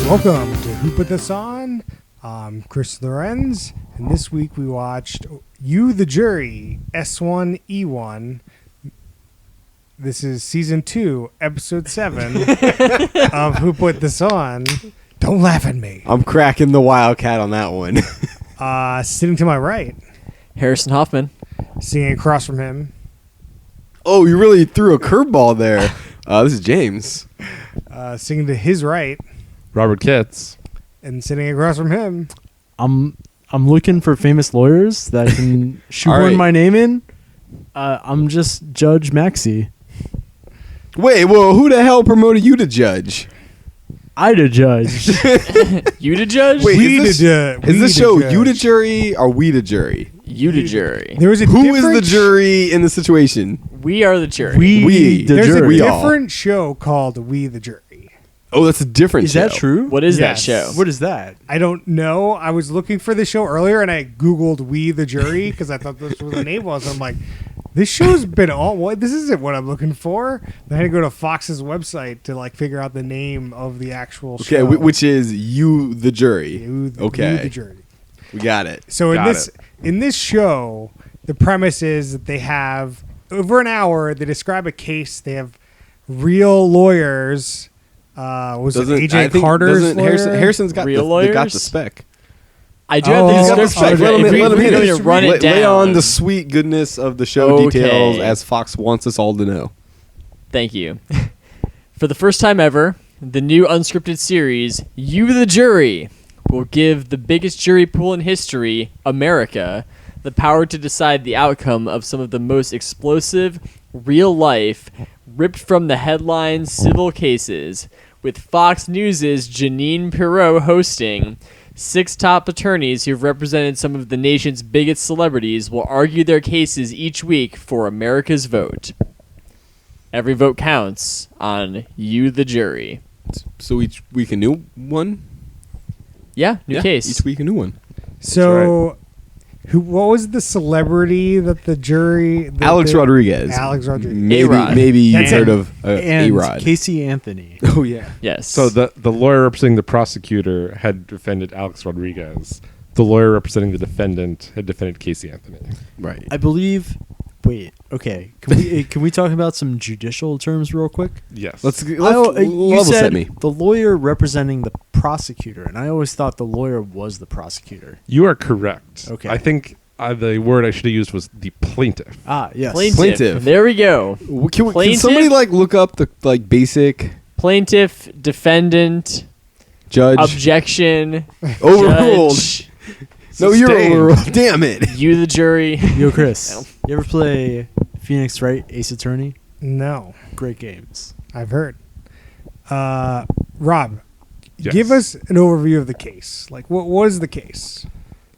Welcome to Who Put This On? I'm Chris Lorenz, and this week we watched You the Jury, S1E1. This is Season 2, Episode 7 of Who Put This On? Don't laugh at me. I'm cracking the Wildcat on that one. Sitting to my right, Harrison Hoffman. sitting across from him, Oh, you really threw a curveball there. This is James. sitting to his right, Robert Kitts. and sitting across from him, I'm looking for famous lawyers that can shoehorn right. my name in. I'm just Judge Maxey. Wait, well, who the hell promoted you to judge? I to judge. You to judge? Wait, We is the this show judge. you to jury or we to jury? You to jury. There was a Who is the different jury in the situation? We are the jury. We. the There's jury. a We all. different show called We the Jury. Oh, that's a different Is show. that true? What is Yes. that show? What is that? I don't know. I was looking for the show earlier, and I Googled We the Jury because I thought this was the name was. I'm like, this show's been on. What? This isn't what I'm looking for. Then I had to go to Fox's website to like figure out the name of the actual Okay, show. which is you the jury. You the, okay. You the Jury. We got it. So Got in this show, the premise is that they have over an hour. They describe a case. They have real lawyers. Was it I AJ think- Carter's doesn't lawyer? Harrison's got Real they got lawyers? the spec. I do Oh, have he's the got the description. spec. Let him If hit we it. need to run it down. Lay on the sweet goodness of the show Okay. details as Fox wants us all to know. Thank you. For the first time ever, the new unscripted series, You the Jury, will give the biggest jury pool in history, America, the power to decide the outcome of some of the most explosive, real-life, ripped from the headlines civil cases, with Fox News' Janine Pirro hosting. 6 top attorneys who've represented some of the nation's biggest celebrities will argue their cases each week for America's vote. Every vote counts on You the Jury. So each week a new one? Yeah, new case. Each week a new one. So, what was the celebrity that the jury? Alex Rodriguez. Alex Rodriguez. A-Rod. Maybe you've That's heard it. of And A-Rod. Casey Anthony. Oh, yeah. Yes. So the lawyer representing the prosecutor had defended Alex Rodriguez. The lawyer representing the defendant had defended Casey Anthony. Right. I believe. Wait. Okay. Can we talk about some judicial terms real quick? Yes. You level said set me. the lawyer representing the prosecutor, and I always thought the lawyer was the prosecutor. You are correct. Okay. I think the word I should have used was the plaintiff. Ah, yes. Plaintiff. There we go. Can Plaintiff? somebody look up the basic Plaintiff, defendant, judge objection, overruled? judge, No, you're Sustained. overruled. Damn it. You the Jury. Yo, Chris. You ever play Phoenix Wright Ace Attorney? No, Great games. I've heard. Rob, Yes. give us an overview of the case. Like, what was the case?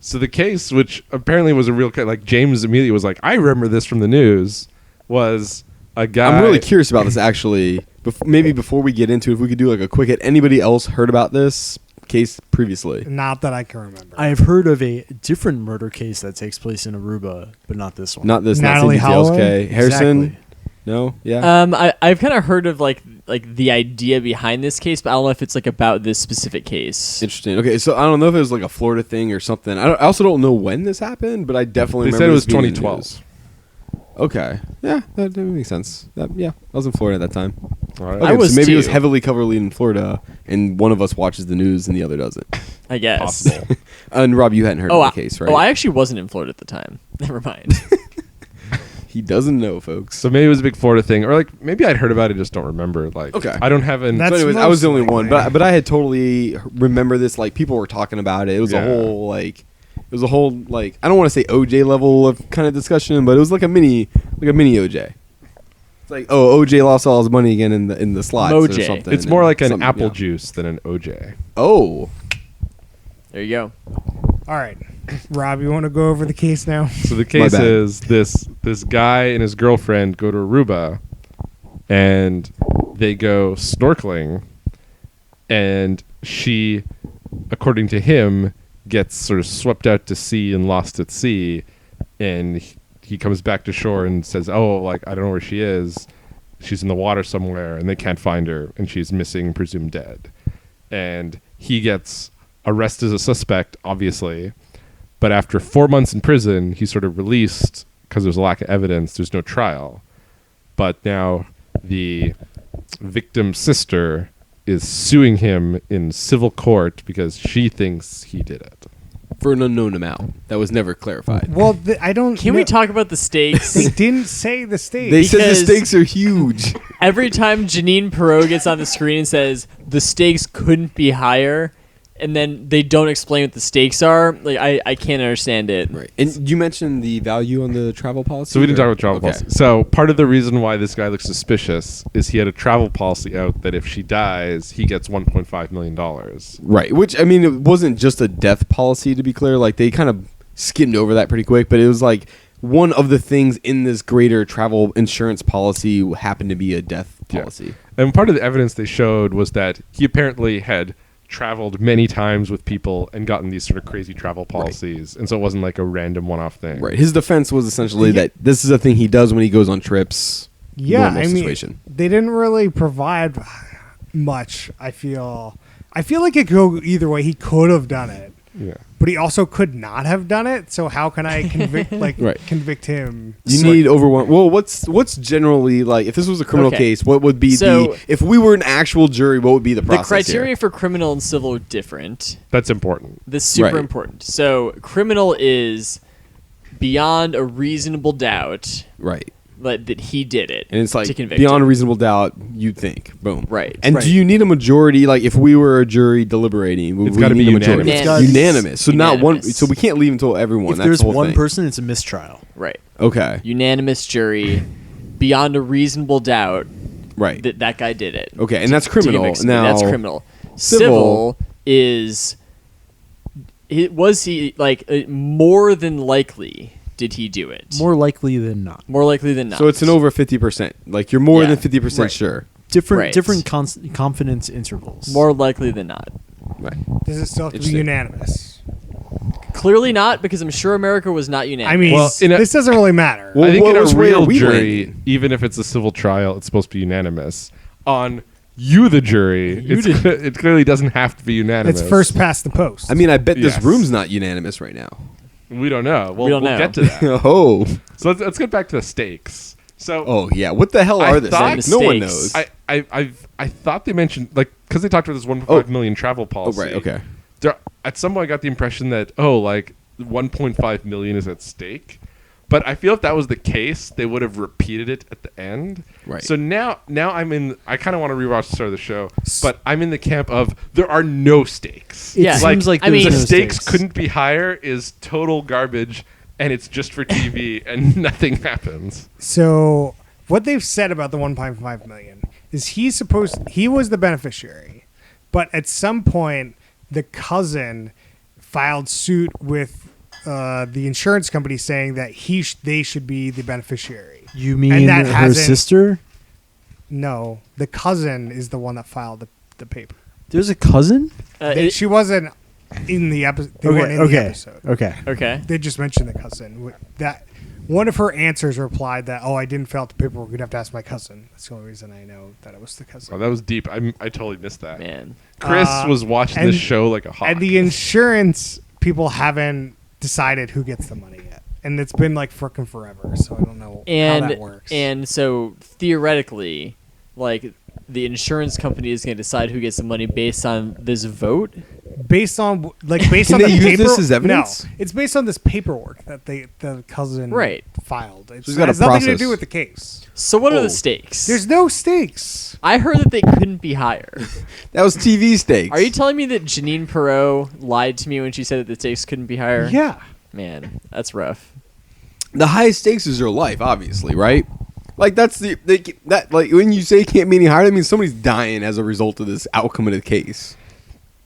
So the case, which apparently was a real case, like James immediately was like, I remember this from the news, was a guy. I'm really curious about this, actually. Maybe before we get into it, if we could do like a quick hit. Anybody else heard about this case previously? Not that I can remember. I have heard of a different murder case that takes place in Aruba, but not this one. Not this. Natalie not Cindy Details. Holloway? Okay. Harrison? Exactly. No? Yeah? I've kind of heard of like the idea behind this case, but I don't know if it's like about this specific case. Interesting. Okay, so I don't know if it was like a Florida thing or something. I also don't know when this happened, but I definitely They remember said it was this being in the 2012. news. Okay. Yeah, that makes sense. Yeah, I was in Florida at that time. All right. Okay, I was so maybe it was too. heavily covered in Florida, and one of us watches the news and the other doesn't. I guess. Possible. And Rob, you hadn't heard of the case, right? I actually wasn't in Florida at the time. Never mind. He doesn't know, folks. So maybe it was a big Florida thing, or like maybe I'd heard about it, just don't remember. Like, Okay. I don't have an. That's So anyways, I was the only most one, likely. but I had totally remember this. Like people were talking about it. It was Yeah. it was a whole like I don't want to say OJ level of kind of discussion, but it was like a mini OJ. It's like OJ lost all his money again in the slots or Moj. something. It's more like an something, apple yeah. juice than an OJ. Oh, There you go. All right, Rob, you want to go over the case now? So the case bad. is this guy and his girlfriend go to Aruba, and they go snorkeling, and she, according to him, gets sort of swept out to sea and lost at sea, and he comes back to shore and says, "Oh, like I don't know where she is. She's in the water somewhere, and they can't find her, and she's missing, presumed dead." And he gets arrested as a suspect, obviously. But after 4 months in prison, he's sort of released because there's a lack of evidence. There's no trial. But now the victim's sister is suing him in civil court because she thinks he did it. For an unknown amount that was never clarified. Well, I don't. Can we talk about the stakes? They didn't say the stakes. They said the Because- stakes are huge. Every time Janine Perot gets on the screen and says the stakes couldn't be higher, and then they don't explain what the stakes are, like I can't understand it. Right. And you mentioned the value on the travel policy? So we didn't or- talk about travel okay. policy. So part of the reason why this guy looks suspicious is he had a travel policy out that if she dies, he gets $1.5 million. Right. Which, I mean, it wasn't just a death policy, to be clear. Like, they kind of skimmed over that pretty quick, but it was like one of the things in this greater travel insurance policy happened to be a death Yeah. policy. And part of the evidence they showed was that he apparently had traveled many times with people and gotten these sort of crazy travel policies. And so it wasn't like a random one-off thing. Right. His defense was essentially that this is a thing he does when he goes on trips. Yeah, Normal I mean, situation. they didn't really provide much. I feel like it could go either way. He could have done it, Yeah. but he also could not have done it. So how can I convict Right. convict him? You need over one. Well, what's generally like if this was a criminal Okay. case, what would be So- if we were an actual jury, what would be the The process criteria here? for criminal and civil are different. That's important. This is super Right. important. So criminal is beyond a reasonable doubt Right. that he did it, And it's to like convict beyond a him. reasonable doubt, you'd think. Boom. Right. And Right. do you need a majority? Like if we were a jury deliberating, would It's we gotta need be a majority? unanimous. Unanimous. So not one. Unanimous. So we can't leave until everyone. If That's there's the whole one thing. person, it's a mistrial. Right. Okay. Unanimous jury, beyond a reasonable doubt Right. that that guy did it. Okay, and that's To criminal. convict Now somebody. That's criminal. civil- Civil is. Was he like more than likely? Did he do it? More likely than not. More likely than not. So it's an over 50%. Like you're more Yeah. than 50% Right. sure. Different Right. different confidence intervals. More likely than not. Right. Does it still have to be Interesting. unanimous? Clearly not, because I'm sure America was not unanimous. I mean, Well, in a- this doesn't really matter. Well, I think in a which way are real we jury, landing? even if it's a civil trial, it's supposed to be unanimous. On you, the jury, it clearly doesn't have to be unanimous. It's first past the post. I mean, I bet this Yes. room's not unanimous right now. We don't know. Well, We don't we'll know. get to that. Oh. So let's get back to the stakes. So Oh yeah. What the hell I are the thought- stakes? No one Mistakes. knows. I thought they mentioned like because they talked about this 1.5 million travel Oh policy. right. Okay. There, at some point, I got the impression that like 1.5 million is at stake. But I feel if that was the case, they would have repeated it at the end. Right. So now I'm in. I kind of want to rewatch the start of the show, but I'm in the camp of there are no stakes. It Yeah. seems like I there's mean- The no stakes couldn't be higher is total garbage, and it's just for TV, and nothing happens. So what they've said about the 1.5 million is he was the beneficiary, but at some point the cousin filed suit with the insurance company saying that they should be the beneficiary. You And mean that her hasn't- sister? No, the cousin is the one that filed the paper. There's a cousin? She wasn't in the episode. They weren't in the episode. Okay. okay. They just mentioned the cousin. That one of her answers replied that, "Oh, I didn't fill out the paperwork. You'd have to ask my cousin." That's the only reason I know that it was the cousin. Oh, that was deep. I totally missed that. Man. Chris was watching and- this show like a hawk. And the insurance people haven't decided who gets the money yet, and it's been like frickin' forever. So I don't know how that works. And so theoretically, like the insurance company is going to decide who gets the money based on this vote. based on Can on they the use paper, this as evidence? No, it's based on this paperwork that the cousin Right. filed. It he's got a has nothing to process. do with the case. So what are Oh. the stakes? There's no stakes. I heard that they couldn't be higher. That was TV stakes. Are you telling me that Janine Perot lied to me when she said that the stakes couldn't be higher? Yeah. Man, that's rough. The highest stakes is your life, obviously, right? Like that's that like when you say it can't be any higher, that means somebody's dying as a result of this outcome of the case.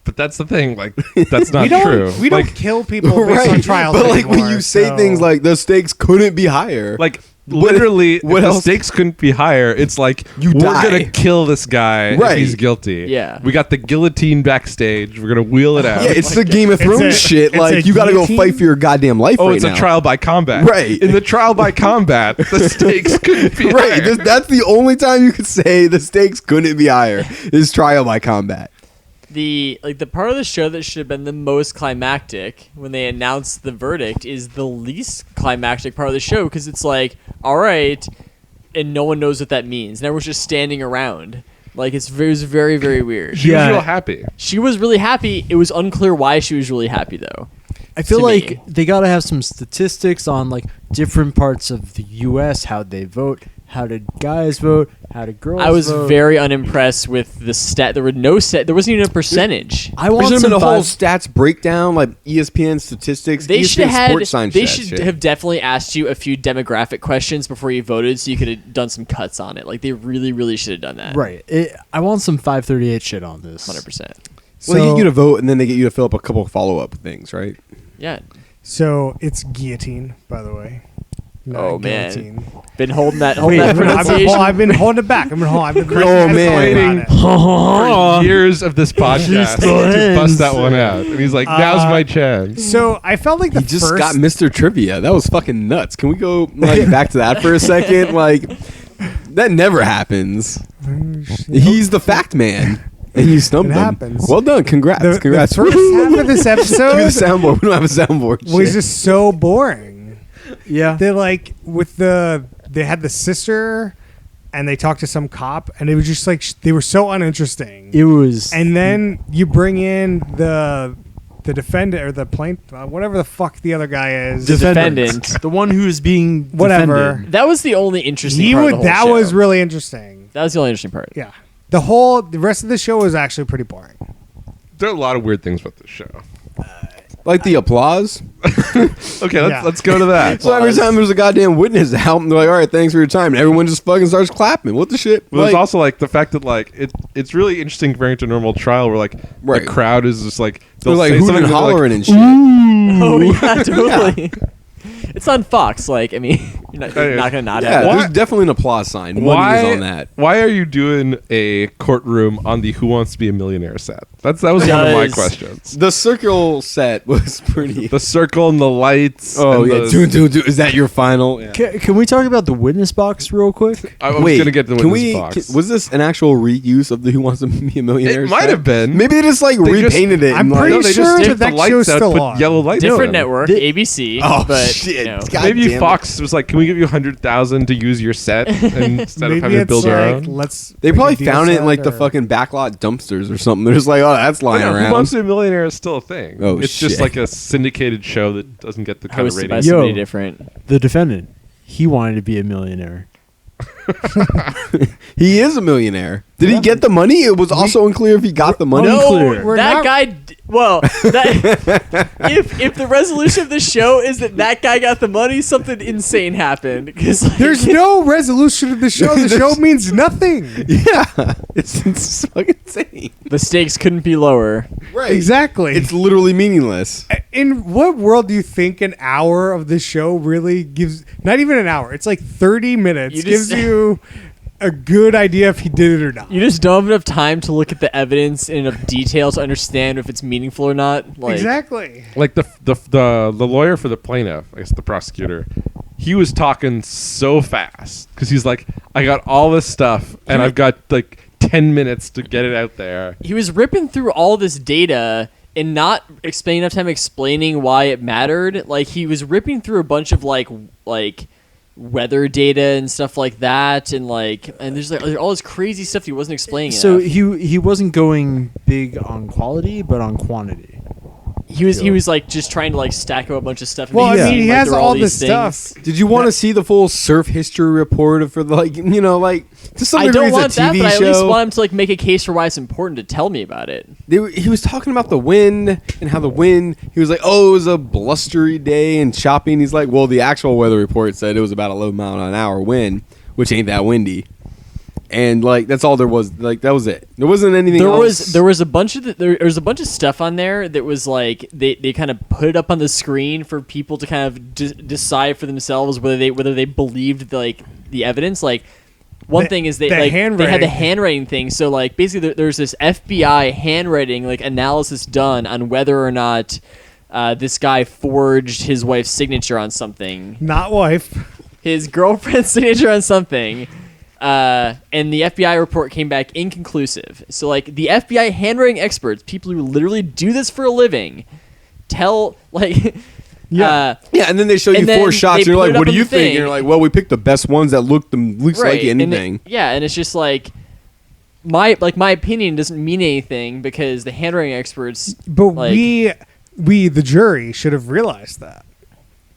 But that's the thing. Like that's not we don't, true. We don't Like, kill people based on trials. But like when anymore, you say so- things like the stakes couldn't be higher, like What- literally, what if the else? stakes couldn't be higher. It's like You we're die. gonna kill this guy Right. if he's guilty. Yeah. we got the guillotine backstage. We're gonna wheel it out. yeah, it's the Game of It's Thrones a- shit. it's Like a you got to go guillotine? fight for your goddamn life Oh, right it's now. a trial by combat. Right. In the trial by combat, the stakes couldn't be Right, higher. that's the only time you could say the stakes couldn't be higher is trial by combat. the part of the show that should have been the most climactic when they announced the verdict is the least climactic part of the show, because it's like, all right, and no one knows what that means, and everyone's just standing around. Like, it was very, very weird. She Yeah. was real happy. She was really happy. It was unclear why she was really happy, though. I feel to like me. they gotta have some statistics on like different parts of the U.S. How they vote, how did guys vote, how did girls I was vote. very unimpressed with the stat. There were no stat. There wasn't even a percentage. I There want should have some been a whole five- stats breakdown, like ESPN statistics. They ESPN should have Sports Science They stats, should shit. have definitely asked you a few demographic questions before you voted, so you could have done some cuts on it. Like, they really, really should have done that. Right. I want some 538 shit on this. 100%. Well, they So- get you to vote, and then they get you to fill up a couple of follow-up things, right? Yeah. So it's guillotine, by the way. Not Oh, man. guillotine. Been holding that Wait, pronunciation. I've been holding it back. I've been Oh, man. For years of this podcast Still to ends. bust that one out. And he's like, now's my chance. So I felt like the He just first got Mr. Trivia. That was fucking nuts. Can we go back to that for a second? Like, that never happens. He's the fact man, and you stumped It him. happens. Well done. Congrats. the Congrats. first half of this Give me the episode soundboard. We don't have a soundboard. was Shit. just so boring. Yeah. They like they had the sister, and they talked to some cop, and it was just like they were so uninteresting. It was. And then you bring in the defendant or the plaintiff, whatever the fuck the other guy is. The defendant. the one who's being Whatever. defended. That was the only interesting He part would. of the whole That show. was really interesting. That was the only interesting part. Yeah. The rest of the show was actually pretty boring. There are a lot of weird things about this show. Like the applause. Okay, Yeah. let's go to that. So every time there's a goddamn witness out, and they're like, "All right, thanks for your time," and everyone just fucking starts clapping. What the shit? Well, there's Like- also like the fact that like it's really interesting comparing to a normal trial where like Right. the crowd is just like they're like say hooting something and they're like, hollering and shit. Oh, yeah, totally. It's on Fox. Like, I mean, you're not going to not Yeah, have it. Why- there's definitely an applause sign. Money Why is on that. Why are you doing a courtroom on the Who Wants to Be a Millionaire set? That was one of my Because- questions. The circle set was pretty. The circle and the lights. Oh and yeah, the- is that your final? Yeah. Can we talk about the witness box real quick? I was Wait, gonna get to the can witness we? box. Was this an actual reuse of the Who Wants to Be a Millionaire? It might set? have been. Maybe they just like They just- repainted it. I'm and, pretty like, they sure just that taped the that lights show's out, still put on. yellow lights. Different on. network, They- ABC. Oh, but, shit. You know, God Maybe damn it. Fox was like, "Can we give you 100,000 to use your set instead of Maybe having to it's build your like, own?" let's. They make a probably deal found it in set like the or- fucking backlot dumpsters or something. They're just like, oh, that's lying I know, around. Who Wants to Be a Millionaire is still a thing. Oh, it's just shit. like a syndicated show that doesn't get the kind of hosted by ratings. somebody Yo. different. The defendant. He wanted to be a millionaire. He is a millionaire. Did he get the money? It was also unclear if he got the money. Unclear. We're That not- guy. Well, that, if the resolution of the show is that guy got the money, something insane happened. Because There's no resolution of the show. The show means nothing. Yeah, it's fucking insane. the stakes couldn't be lower. Right, Exactly. It's literally meaningless. In what world do you think an hour of the show really gives? Not even an hour. It's like 30 minutes. You just- Gives you a good idea if he did it or not. You just don't have enough time to look at the evidence in enough detail to understand if it's meaningful or not. Like, Exactly. Like the lawyer for the plaintiff, I guess the prosecutor, he was talking so fast because he's like, I got all this stuff and I've got like 10 minutes to get it out there. He was ripping through all this data and not spending enough time explaining why it mattered. Like, he was ripping through a bunch of like weather data and stuff like that, and there's all this crazy stuff he wasn't explaining. So enough. he wasn't going big on quality, but on quantity. he was like just trying to like stack up a bunch of stuff. And Well, make it I mean, seem he like has there were all these this stuff. things. Did you want to see the full surf history report for the to some I degree don't it's want a that, TV but I at show? least want him to like make a case for why it's important to tell me about it. He was talking about the wind and how the wind. He was like, "Oh, it was a blustery day and choppy." And he's like, "Well, the actual weather report said it was about a low mile an hour wind, which ain't that windy." And like that's all there was. Like that was it. There wasn't anything. else. There was a bunch of there was a bunch of stuff on there that was like they kind of put it up on the screen for people to kind of decide for themselves whether they believed like the evidence. Like one The- thing is the they had the handwriting. handwriting thing. So like basically there's this FBI handwriting like analysis done on whether or not this guy forged his wife's signature on something, Not wife. his girlfriend's signature on something. And the FBI report came back inconclusive. So, like, the FBI handwriting experts, people who literally do this for a living, tell, like, Yeah. Yeah, and then they show you And then 4 shots, they and you're put like, it up what do on you the think? thing. And you're like, well, we picked the best ones that looked the least like and anything. and it's just like my opinion doesn't mean anything because the handwriting experts. But like, we the jury should have realized that.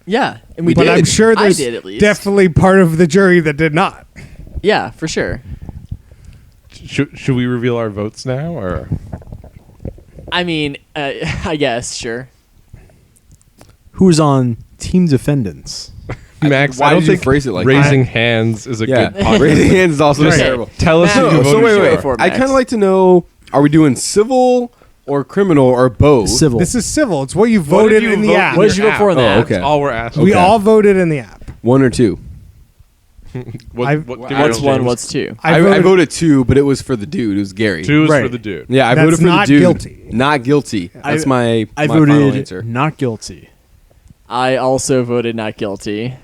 yeah, and we But did. I'm sure I there's did at least. definitely part of the jury that did not. Yeah, for sure. Should we reveal our votes now, or I mean, I guess sure. Who's on Team Defendants? Max? Why I don't did you think phrase it like raising hands is a Yeah, good podcast. raising hands is also Right. terrible. Tell us Matt, who you No, voted so wait, for. for. I Max. kind of like to know: are we doing civil or criminal or both? Civil. This is civil. It's what you What voted did you in the vote app. What did you your vote for in the Oh, app? okay. That's all we're asking. We Okay. all voted in the app. 1 or 2? What, I've- give me What's your one? names. What's two? I voted 2, but it was for the dude. It was Gary. 2 is for Right. the dude. Yeah, I That's voted for not the dude. guilty. Not guilty. That's my I final voted answer. not guilty. I also voted not guilty.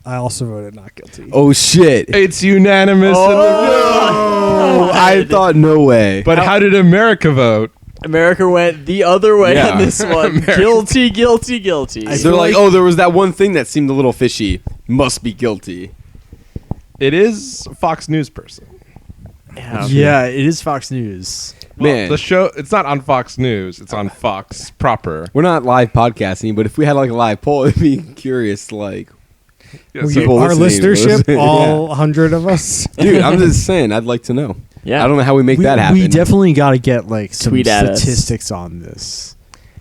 I also voted not guilty. Oh shit! It's unanimous. Oh, I thought no way. But how did America vote? America went the other way Yeah. on this one. Guilty, guilty, guilty. I They're feel like, like- oh, there was that one thing that seemed a little fishy. Must be guilty. It is a Fox News person. Yeah. Yeah, it is Fox News. Well, Man. the show, it's not on Fox News. It's on Fox proper. We're not live podcasting, but if we had like a live poll, it'd be curious. To, like, Yeah, We- so- people our listening. listenership, all 100 of us. dude, I'm just saying. I'd like to know. Yeah. I don't know how we make we, that happen. we definitely got to get like some Tweet at us. statistics on this.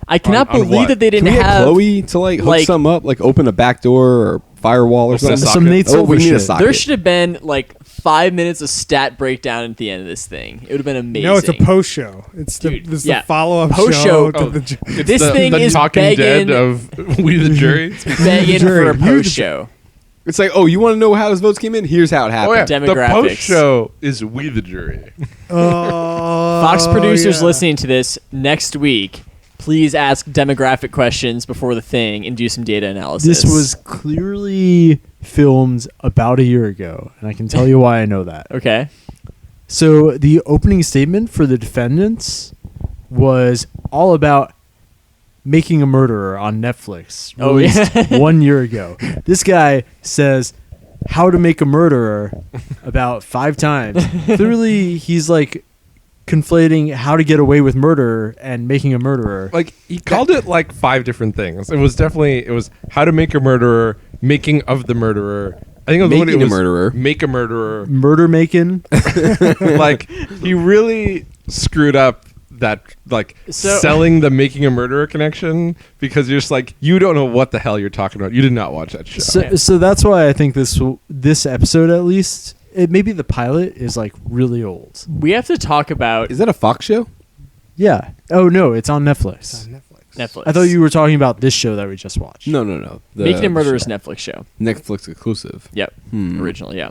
I cannot On believe what? that they Can didn't we get have. Chloe to like hook like- something up, like open a back door or firewall or Well, something? socket. Some Nate Oh, Silver we need a shit. socket. There should have been like 5 minutes of stat breakdown at the end of this thing. It would have been amazing. No, it's a post show. It's Dude, this is yeah. the follow up Post show show- to Oh, the. it's This thing the is Talking begging- Dead of We the Jury. begging Jury. for a You post the- show. It's like, oh, you want to know how those votes came in? Here's how it Oh yeah, happened. the Demographics. post show is We the Jury. Fox Oh, producers yeah. listening to this next week, please ask demographic questions before the thing and do some data analysis. This was clearly filmed about a year ago, and I can tell you why I know that. okay. So the opening statement for the defendants was all about Making a Murderer on Netflix. Oh, released yeah. 1 year ago. This guy says how to make a murderer about 5 times. Clearly, he's like conflating how to get away with murder and making a murderer. Like he called it like 5 different things. It was How to Make a Murderer, Making of the Murderer. I think it was Making it a was Murderer. Make a Murderer. Murder making. Like he really screwed up that like So- selling the Making a Murderer connection because you're just like you don't know what the hell you're talking about. You did not watch that show. So that's why I think this episode at least, maybe the pilot is like really old. We have to talk about Is that a Fox show? Yeah. Oh no, it's on Netflix. It's on Netflix. Netflix. I thought you were talking about this show that we just watched. No. Making a Murderer is show. Netflix show. Netflix exclusive. Yep. Hmm. Original, yeah.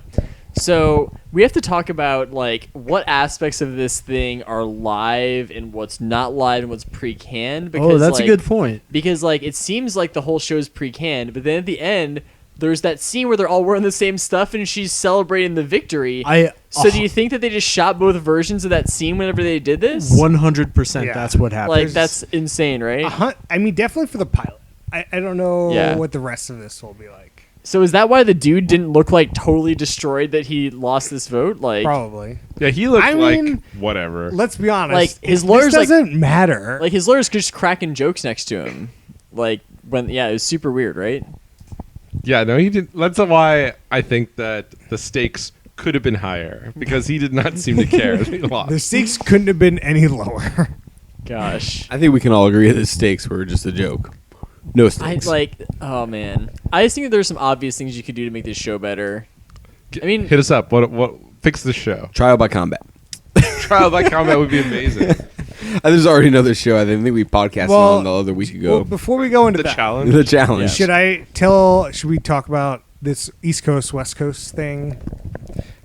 So we have to talk about like what aspects of this thing are live and what's not live and what's pre-canned. Because, Oh, that's like, a good point. Because like it seems like the whole show's pre-canned, but then at the end there's that scene where they're all wearing the same stuff and she's celebrating the victory. So do you think that they just shot both versions of that scene whenever they did this? 100%? Yeah. That's what happened. Like that's insane, right? I mean, definitely for the pilot. I don't know Yeah. what the rest of this will be like. So is that why the dude didn't look like totally destroyed that he lost this vote? Like Probably. Yeah, he looked I like mean, whatever. Let's be honest. Like, his this lawyer's, like- doesn't matter. his lawyer's just cracking jokes next to him. Like when it was super weird, right? Yeah, no, he didn't. That's why I think that the stakes could have been higher because he did not seem to care that he lost. the stakes couldn't have been any lower. Gosh. I think we can all agree that the stakes were just a joke. No I stakes. like oh man. I just think that there's some obvious things you could do to make this show better. I mean Hit us up. What? Fix the show. Trial by combat. Trial by combat would be amazing. There's already another show. I think we podcasted on the other week ago. Well, before we go into The that, challenge. The challenge. should we talk about this East Coast West Coast thing?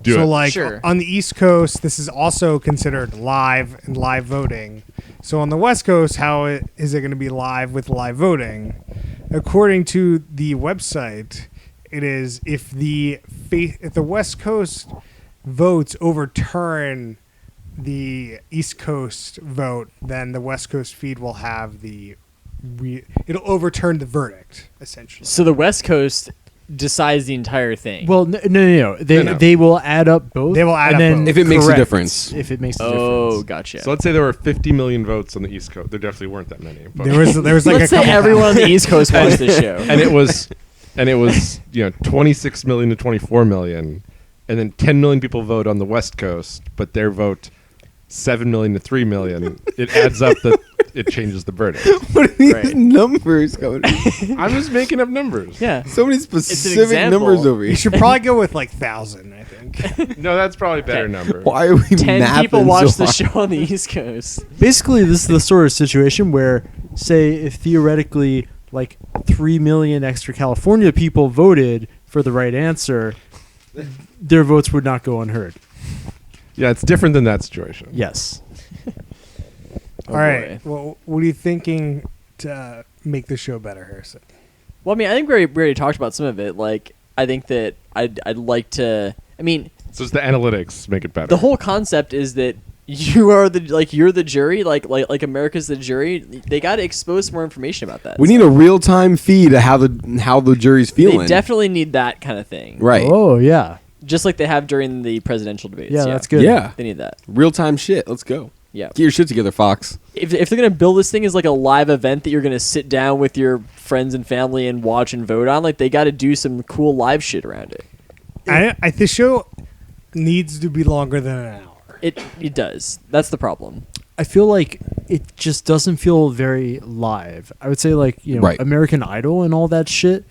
Do so it. like Sure. on the East Coast, this is also considered live and live voting. So on the West Coast, is it going to be live with live voting? According to the website, it is if the West Coast votes overturn the East Coast vote, then the West Coast feed will have it'll overturn the verdict, essentially. So the West Coast decides the entire thing. Well, no. No. They will add up both. They will add and up then both. If it makes a correct difference. If it makes a oh, difference. gotcha. So let's say there were 50 million votes on the East Coast. There definitely weren't that many. But There was like Let's a say couple everyone on the East Coast watched this show. and it was 26 million to 24 million, and then 10 million people vote on the West Coast, but their vote 7 million to 3 million. It adds up that it changes the verdict. What are these Right. numbers going? I'm just making up numbers. Yeah. So many specific example. numbers over You here. should probably go with like 1,000, I think. No, that's probably a better Okay. number. Why are we 10 mapping people watch so the hard? show on the East Coast. Basically, this is the sort of situation where, say, if theoretically like 3 million extra California people voted for the right answer, their votes would not go unheard. Yeah, it's different than that situation. Yes. Oh, All right. boy. Well, what are you thinking to make the show better, Harrison? Well, I mean, I think we already talked about some of it. Like, I think that I'd like to. I mean, So it's the analytics make it better. the whole concept is that you are you're the jury, like America's the jury. They got to expose more information about that. We need a real time feed of how the jury's feeling. They definitely need that kind of thing, right. Oh yeah. just like they have during the presidential debates. Yeah, that's good. Yeah. They need that. Real time shit. Let's go. Yeah. Get your shit together, Fox. If they're gonna build this thing as like a live event that you're gonna sit down with your friends and family and watch and vote on, like they got to do some cool live shit around it. The show needs to be longer than an hour. It does. That's the problem. I feel like it just doesn't feel very live. I would say like, Right. American Idol and all that shit.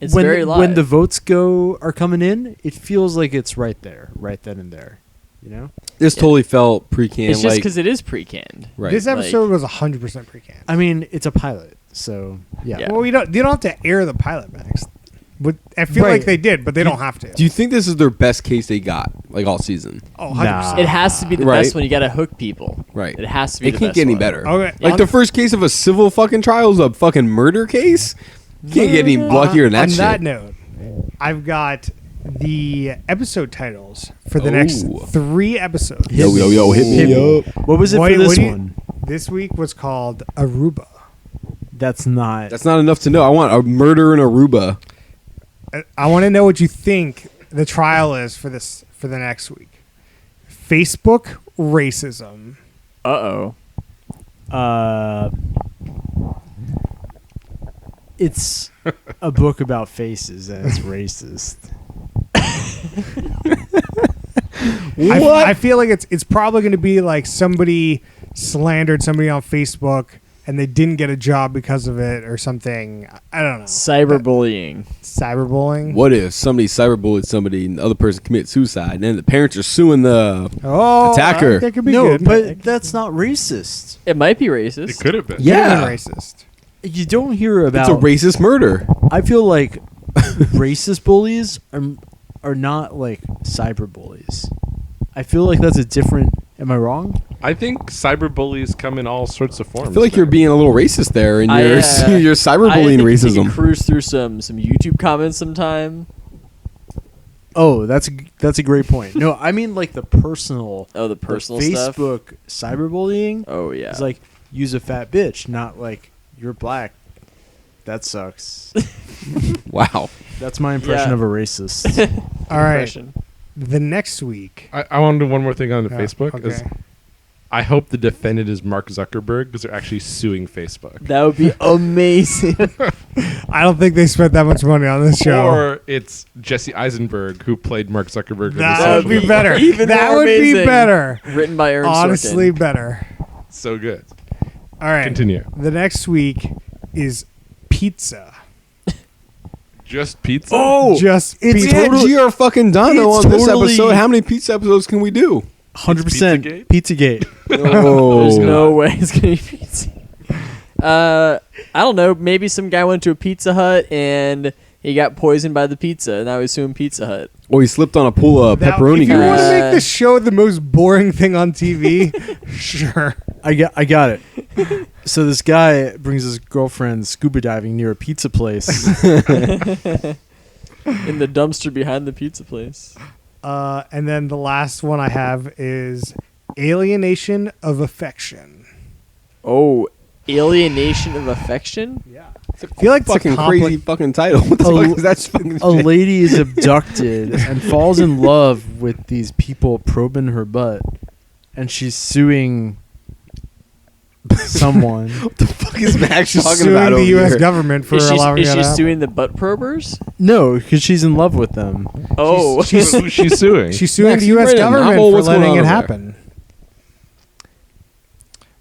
It's when, very live. When the votes are coming in, it feels like it's right there, right then and there. You know? This Yeah. totally felt pre-canned. it's just like, because it is pre-canned. right. This episode was 100% pre-canned. I mean, it's a pilot, so yeah. Yeah. Well, you don't have to air the pilot, Max. But I feel Right. like they did, but they don't have to. Do you think this is their best case they got, like all season? Oh, Nah. 100%. It has to be the Right. best one. You got to hook people. Right. It has to be. It the can't best get any one. better. Okay. Like the first case of a civil fucking trial is a fucking murder case. Can't get any luckier than that On shit. that note, I've got the episode titles for the next Oh. 3 episodes. Yo, yo, yo, hit me up. What was it What- for what this do you- one? This week was called Aruba. That's not. That's not enough to know. I want a murder in Aruba. I want to know what you think the trial is for the next week. Facebook racism. Uh-oh. It's a book about faces and it's racist. I feel like it's probably going to be like somebody slandered somebody on Facebook and they didn't get a job because of it or something. I don't know. Cyberbullying. Cyberbullying. What if somebody cyberbullied somebody and the other person commits suicide and then the parents are suing the Oh, Attacker. That could be No, good. but that's not racist. It might be racist. It could have been. Yeah. racist. You don't hear It's about. a racist murder. I feel like racist bullies are not like cyber bullies. I feel like that's a different. Am I wrong? I think cyberbullies come in all sorts of forms. I feel like you're being a little racist there in your your cyberbullying I think you racism. can cruise through some YouTube comments sometime. Oh, that's a great point. No, I mean like the personal. Oh, the the personal stuff. Facebook cyberbullying. Oh yeah. It's like use a fat bitch, not like you're black. That sucks. Wow. That's my impression Yeah. of a racist. All right. Impression. The next week. I want to do one more thing on the Yeah, Facebook. Is okay. I hope the defendant is Mark Zuckerberg because they're actually suing Facebook. That would be amazing. I don't think they spent that much money on this show. Or it's Jesse Eisenberg who played Mark Zuckerberg. in The That Social would be Network. better. Even That more would be amazing. better. Written by Aaron Honestly, Sorkin. better. So good. All right. Continue. The next week is pizza. Just pizza. Just it's pizza. We had GR fucking Dono it's on this totally- episode. How many pizza episodes can we do? 100% Pizzagate? Pizzagate. Oh, There's no way it's gonna be pizza. I don't know. Maybe some guy went to a Pizza Hut and he got poisoned by the pizza, and now he's suing Pizza Hut. Or he slipped on a pool of Now, pepperoni if you want grease. to make the show the most boring thing on TV, sure. I got it. So this guy brings his girlfriend scuba diving near a pizza place. In the dumpster behind the pizza place. And then the last one I have is alienation of affection. Oh, alienation of affection. Yeah. It's a feel like it's a fucking compli- crazy fucking title. What the fuck is that fucking A shit? lady is abducted and falls in love with these people probing her butt, and she's suing someone. What the fuck is Max She's talking suing about the over U.S. here? government for Is allowing she that to happen. suing the butt probers? No, because she's in love with them. Oh, Who's she suing? She's suing Max, the you U.S. write a government novel? for What's going letting on it over there? happen.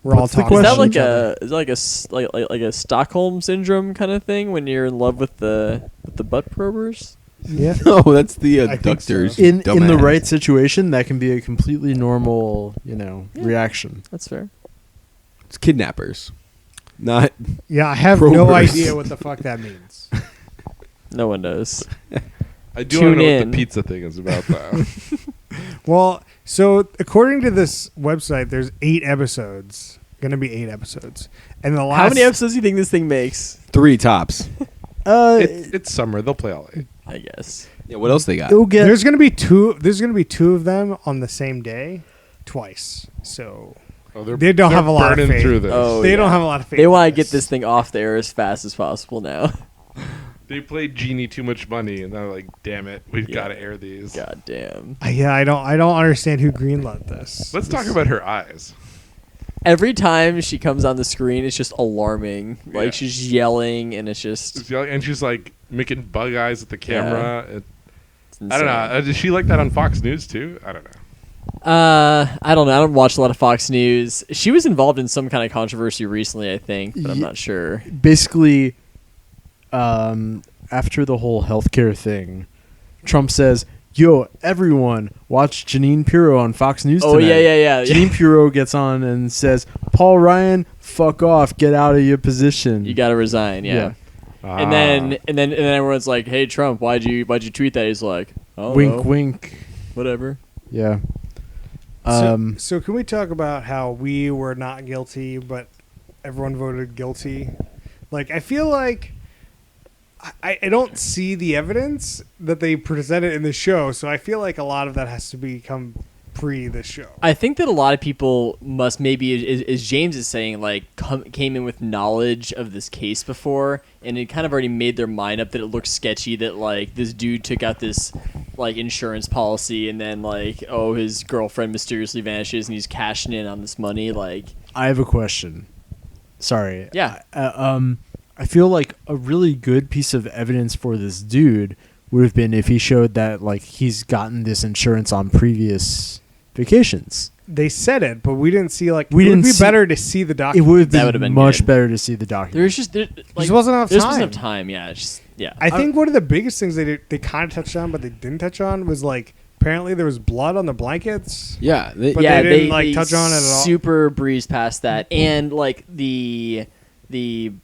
We're all What's the talking is that about question? like each other. a is that like a like a Stockholm syndrome kind of thing when you're in love with the butt probers? Yeah. No, that's the I think so. abductors. In the dumbass. right situation, that can be a completely normal, reaction. That's fair. It's kidnappers. Not Yeah, I have no Probers. idea what the fuck that means. No one knows. I do want to Tune know what in. the pizza thing is about, though. Well, so according to this website, there's 8 episodes. Going to be 8 episodes. And the last How many episodes do you think this thing makes? 3 tops. It's summer. They'll play all 8. I guess. Yeah, what else they got? It'll get There's going to be 2 there's going to be 2 of them on the same day twice. So Oh, They don't they're have a lot of burning faith. through this. Oh, they yeah. don't have a lot of faith. They in want to get this. this thing off the air as fast as possible now. They played Genie too much money, and they're like, "Damn it, we've Yeah. got to air these." God damn. Yeah, I don't understand who greenlit this. Let's talk about her eyes. Every time she comes on the screen, it's just alarming. Like Yeah. she's yelling, and it's just. And she's like making bug eyes at the camera. It's I don't know. Does she like that on Fox News too? I don't know. I don't know. I don't watch a lot of Fox News. She was involved in some kind of controversy recently, I think, but I'm Ye- not sure. basically, after the whole healthcare thing, Trump says, "Yo, everyone, watch Janine Pirro on Fox News Oh tonight." yeah. Janine Pirro gets on and says, "Paul Ryan, fuck off, get out of your position." You got to resign. Yeah. Ah. And then everyone's like, "Hey Trump, why'd you tweet that?" He's like, "Oh, Wink, wink. whatever." Yeah. So can we talk about how we were not guilty, but everyone voted guilty? Like, I feel like I don't see the evidence that they presented in the show, so I feel like a lot of that has to become pre the show. I think that a lot of people must maybe, as James is saying, like came in with knowledge of this case before, and it kind of already made their mind up that it looked sketchy that like this dude took out this like insurance policy, and then like his girlfriend mysteriously vanishes, and he's cashing in on this money. Like, I have a question. Sorry. Yeah. I feel like a really good piece of evidence for this dude would have been if he showed that like he's gotten this insurance on previous vacations. They said it, but we didn't see like. We it would didn't be see- better to see the It document. would have That been, would have been much good. better to see the document. there's just like wasn't enough there's time. just enough time. Yeah, it's just yeah. I think one of the biggest things they kind of touched on, but they didn't touch on, was like apparently there was blood on the blankets. Yeah, But yeah, they didn't, like, touch on it at all. Super breezed past that, and like the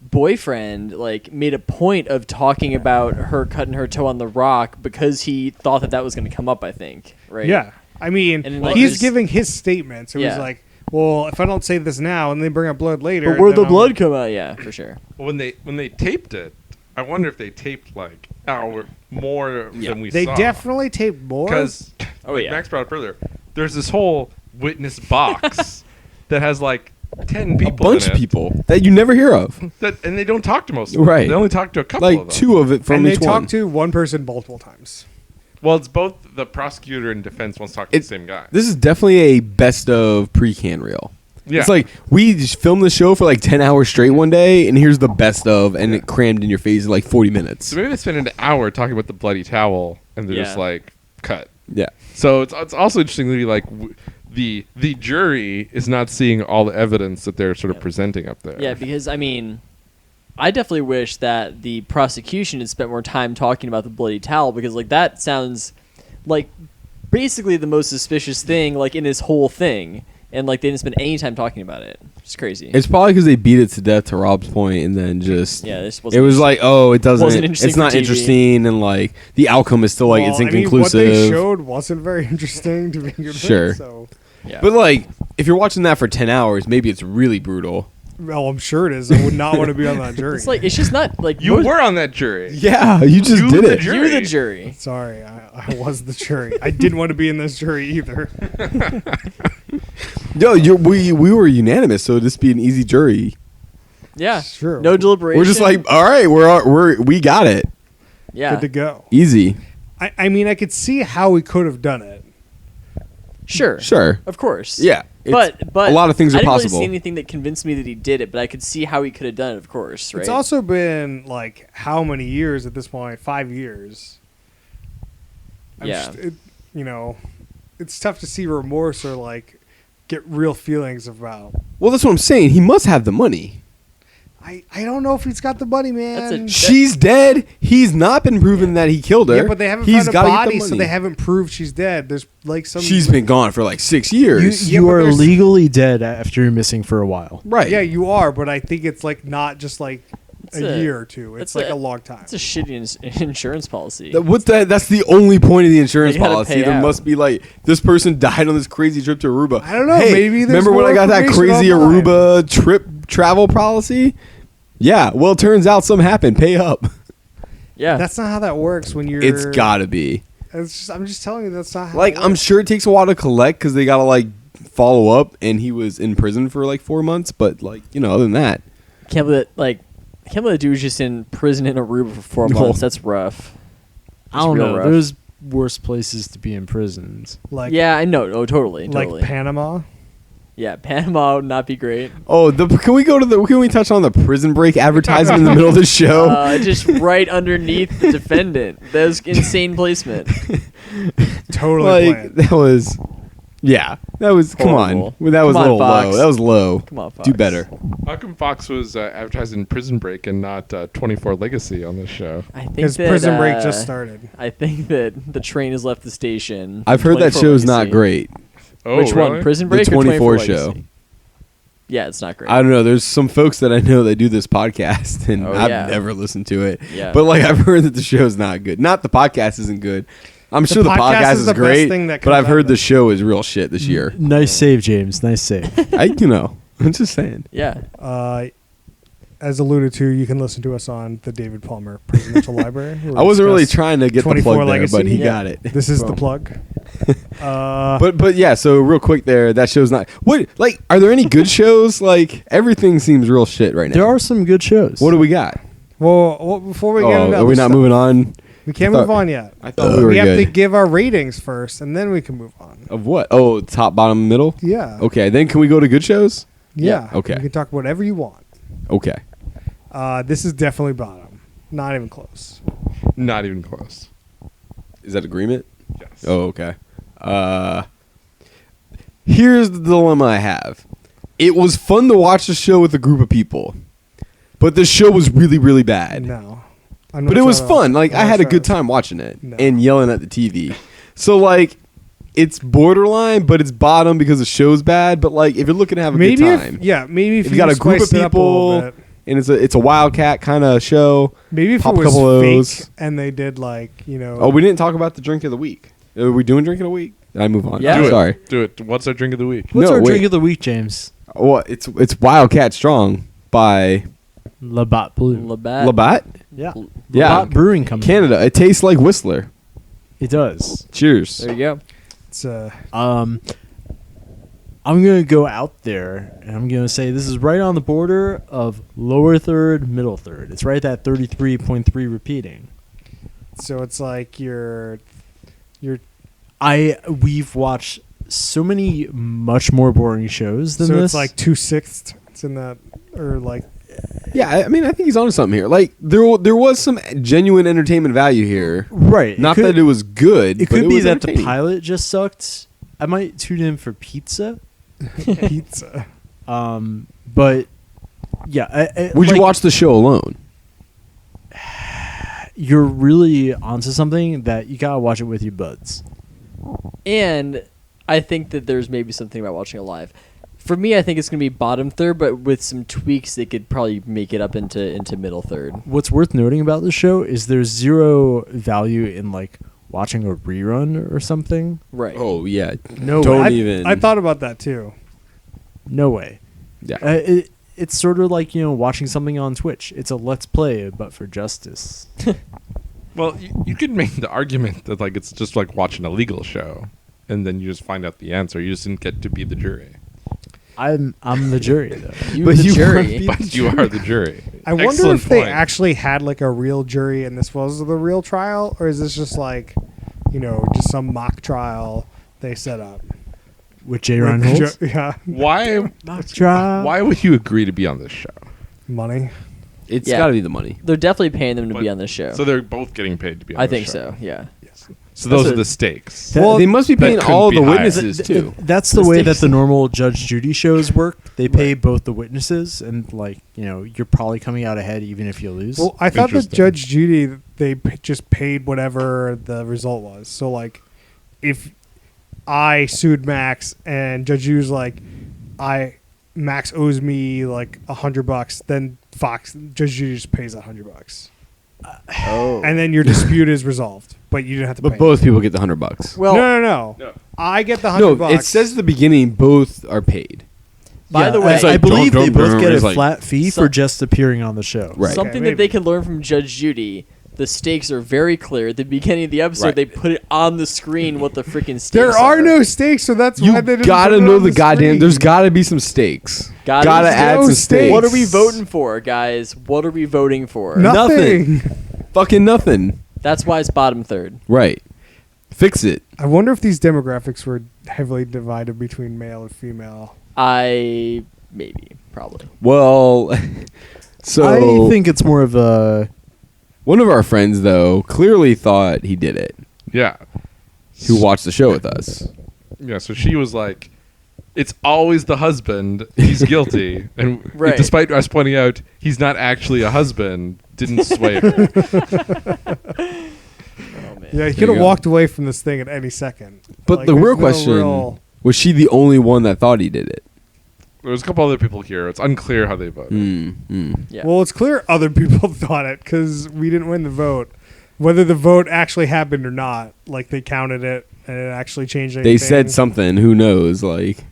boyfriend like made a point of talking about her cutting her toe on the rock because he thought that was going to come up. I think, right? Yeah, I mean, And then, like, he's there's- giving his statement, so he's Yeah. like, "Well, if I don't say this now, and they bring up blood later, But where'd then the I'm- blood come out? Yeah, for sure. Well, when they taped it, I wonder if they taped like hour more than we They saw. definitely taped more. Because Oh, yeah. Max brought up earlier. There's this whole witness box that has like 10 people. a bunch in of it people that you never hear of. and they don't talk to most of them. Right. They only talk to a couple Like of them. 2 of it from and they each one. talked to one person multiple times. Well, it's both the prosecutor and defense wants to talk to the same guy. This is definitely a best of pre-can reel. Yeah. It's like we just filmed the show for like 10 hours straight one day, and here's the best of, and it crammed in your face in like 40 minutes. So maybe they spend an hour talking about the bloody towel, and they're just Yeah. like cut. Yeah. So it's also interesting to be like the jury is not seeing all the evidence that they're sort of presenting up there. Yeah, because I mean, I definitely wish that the prosecution had spent more time talking about the bloody towel, because like that sounds like basically the most suspicious thing like in this whole thing, and like they didn't spend any time talking about it. It's crazy. It's probably because they beat it to death to Rob's point, and then just Yeah, this it wasn't was like, oh, it doesn't, wasn't interesting it's not for TV. interesting, and like the outcome is still like it's Well, I mean, inconclusive. what they showed wasn't very interesting to begin with. Sure. So yeah. But like, if you're watching that for 10 hours, maybe it's really brutal. Well, I'm sure it is. I would not want to be on that jury. It's like it's just not like You most- were on that jury. Yeah, you just You did the it. jury. you're the jury. Sorry, I was the jury. I didn't want to be in this jury either. No, we were unanimous, so this be an easy jury. Yeah, Sure. no deliberation. We're just like, all right, we got it, yeah, Good to go. easy. I mean, I could see how we could have done it. sure, Sure. of course, Yeah, But a lot of things are I didn't possible. really see anything that convinced me that he did it, but I could see how he could have done it. Of course, right? It's also been like how many years at this point? 5 years. Yeah. You know, it's tough to see remorse or like get real feelings about. Well, that's what I'm saying. He must have the money. I don't know if he's got the money, man. She's dead. He's not been proven that he killed her. Yeah, but they haven't He's found a gotta get the body, so money. they haven't proved she's dead. There's like some. She's been gone for like 6 years. Yeah, You but are there's- legally dead after you're missing for a while. right. Yeah, you are, but I think it's like not just like It's a a- year or two. It's that's like a long time. It's a shitty insurance policy. That's the only point of the insurance They gotta policy. pay There out. must be like this person died on this crazy trip to Aruba. I don't know, Hey, maybe there's remember when more I got that information crazy online. Aruba trip travel policy? Yeah. Well, it turns out something happened. Pay up. yeah, That's not how that works when you're. It's gotta be. I'm just telling you that's not how. Like it I'm works. sure it takes a while to collect because they gotta like follow up, and he was in prison for like 4 months. But like other than that, can't believe the dude was just in prison in Aruba for 4 No. months. That's rough. I don't real know. rough. There's worse places to be imprisoned. like Yeah, I know. Oh, totally, like totally. Panama. Yeah, Panama would not be great. can we touch on the Prison Break advertisement in the middle of the show? Just right underneath the defendant. That was insane placement. Totally Like planned. that was, yeah, that was. Come Horrible. on, well, that was Come a on, little Fox. low. That was low. Come on, Fox. Do better. How come Fox was advertising Prison Break and not 24 Legacy on this show? I think Because that Prison Break just started. I think that the train has left the station. I've heard that 24 show's not Legacy. great. Oh, Which really? one? Prison The Break or 24 Legacy? show. Yeah, it's not great. I don't know. There's some folks that I know that do this podcast, and Oh, I've yeah. never listened to it. Yeah. But like I've heard that the show's not good. Not the podcast isn't good. I'm sure the podcast podcast is is the best great, thing that but comes I've out heard of the it. show is real shit this year. Nice save, James. Nice save. I'm just saying. yeah. As alluded to, you can listen to us on the David Palmer Presidential Library. where we I wasn't really discuss trying to get the 24 plug there, Legacy. but he Yeah. got it. This is the Boom. plug. But yeah, so real quick there, that show's not. What like? Are there any good shows? Like everything seems real shit right now. There are some good shows. What do we got? well, before we get Oh, into are we other not stuff, moving on? We can't I move thought- on yet. I thought we were we have good. to give our ratings first, and then we can move on. Of what? Oh, top, bottom, middle. Yeah. Okay, then can we go to good shows? Yeah. Okay. You can talk whatever you want. Okay. This is definitely bottom. Not even close. Not even close. Is that agreement? Yes. Oh, okay. Here's the dilemma I have. It was fun to watch the show with a group of people, but the show was really, really bad. No. But it was fun. Like I had a good time watching it No. and yelling at the TV. So like, it's borderline, but it's bottom because the show's bad. But like, if you're looking to have a Maybe good time, maybe if if you got a group of spice it up a little people bit. and it's a Wildcat kind of show. Maybe if pop it a was couple of fake those. and they did like Oh, we didn't talk about the drink of the week. Are we doing drink of the week? Did I move on? Yeah. I'm Do sorry. it. Do it. What's our drink of the week? What's No, our wait. drink of the week, James? Well, it's Wildcat Strong by Labatt Blue. Labatt. Labatt. Yeah. Yeah. Labatt Brewing Company. Canada. It tastes like Whistler. It does. Cheers. There you go. it's I'm gonna go out there and I'm gonna say this is right on the border of lower third, middle third. It's right at 33.3 repeating. so it's like you're We've watched so many much more boring shows than so this. it's like 2/6. It's in that or like Yeah, I mean, I think he's onto something here. Like there was some genuine entertainment value here. right. Not that it was good. It but could be was that the entertaining. pilot just sucked. I might tune in for pizza. pizza. But yeah, Would you like, watch the show alone? You're really onto something that you gotta watch it with your buds. And I think that there's maybe something about watching it live. For me, I think it's going to be bottom third, but with some tweaks, they could probably make it up into middle third. What's worth noting about this show is there's zero value in like watching a rerun or something. Right. Oh yeah, No don't I, even. I thought about that too. No way. Yeah. it's sort of like, watching something on Twitch. It's a let's play, but for justice. Well, you could make the argument that like it's just like watching a legal show, and then you just find out the answer. You just didn't get to be the jury, I'm the jury though. You But the you jury. but you are the jury. I wonder Excellent if they point. actually had like a real jury and this was the real trial, or is this just like, just some mock trial they set up? With Jay Reinholds. Yeah, Why? Mock trial. Why would you agree to be on this show? money. It's Yeah. got to be the money. They're definitely paying them to But- be on this show. So they're both getting paid to be on I this think show. so. Yeah. So those That's are a- the stakes. That- Well, they must be that paying couldn't all be the higher. witnesses too. That's the The way that stakes. the normal Judge Judy shows work. They pay both the witnesses, and you're probably coming out ahead even if you lose. Well, I thought that Interesting. Judge Judy they just paid whatever the result was. So like, if I sued Max and Judge Judy's like, Max owes me like $100, then Judge Judy just pays $100, Oh. and then your dispute is resolved, but you didn't have to. But pay both people get the $100. well, no. No. I get the No, $100. it says at the beginning both are paid. by the way, It's I like, believe don't they both get it's a like- flat fee Some- for just appearing on the show. Right. something Okay, that they maybe. can learn from Judge Judy. The stakes are very clear. At the beginning of the episode, Right. they put it on the screen what the freaking stakes there are no stakes, so that's You why they didn't gotta put it know on the goddamn. screen. There's gotta be some stakes. Gotta Gotta be add no some stakes. stakes. What are we voting for, guys? What are we voting for? Nothing. Fucking nothing. That's why it's bottom third. Right. Fix it. I wonder if these demographics were heavily divided between male and female. Probably. Well, so I think it's more of a. one of our friends though clearly thought he did it. Yeah. Who watched the show with us? Yeah. So she was like, "It's always the husband. He's guilty." And Right. despite us pointing out he's not actually a husband, didn't sway her. Oh man. Yeah, he There could you have go. walked away from this thing at any second. But Like, the there's real no question real- was she the only one that thought he did it? There was a couple other people here. It's unclear how they voted. Yeah. Well, it's clear other people thought it because we didn't win the vote. Whether the vote actually happened or not, like they counted it and it actually changed anything. They said something. Who knows? Like,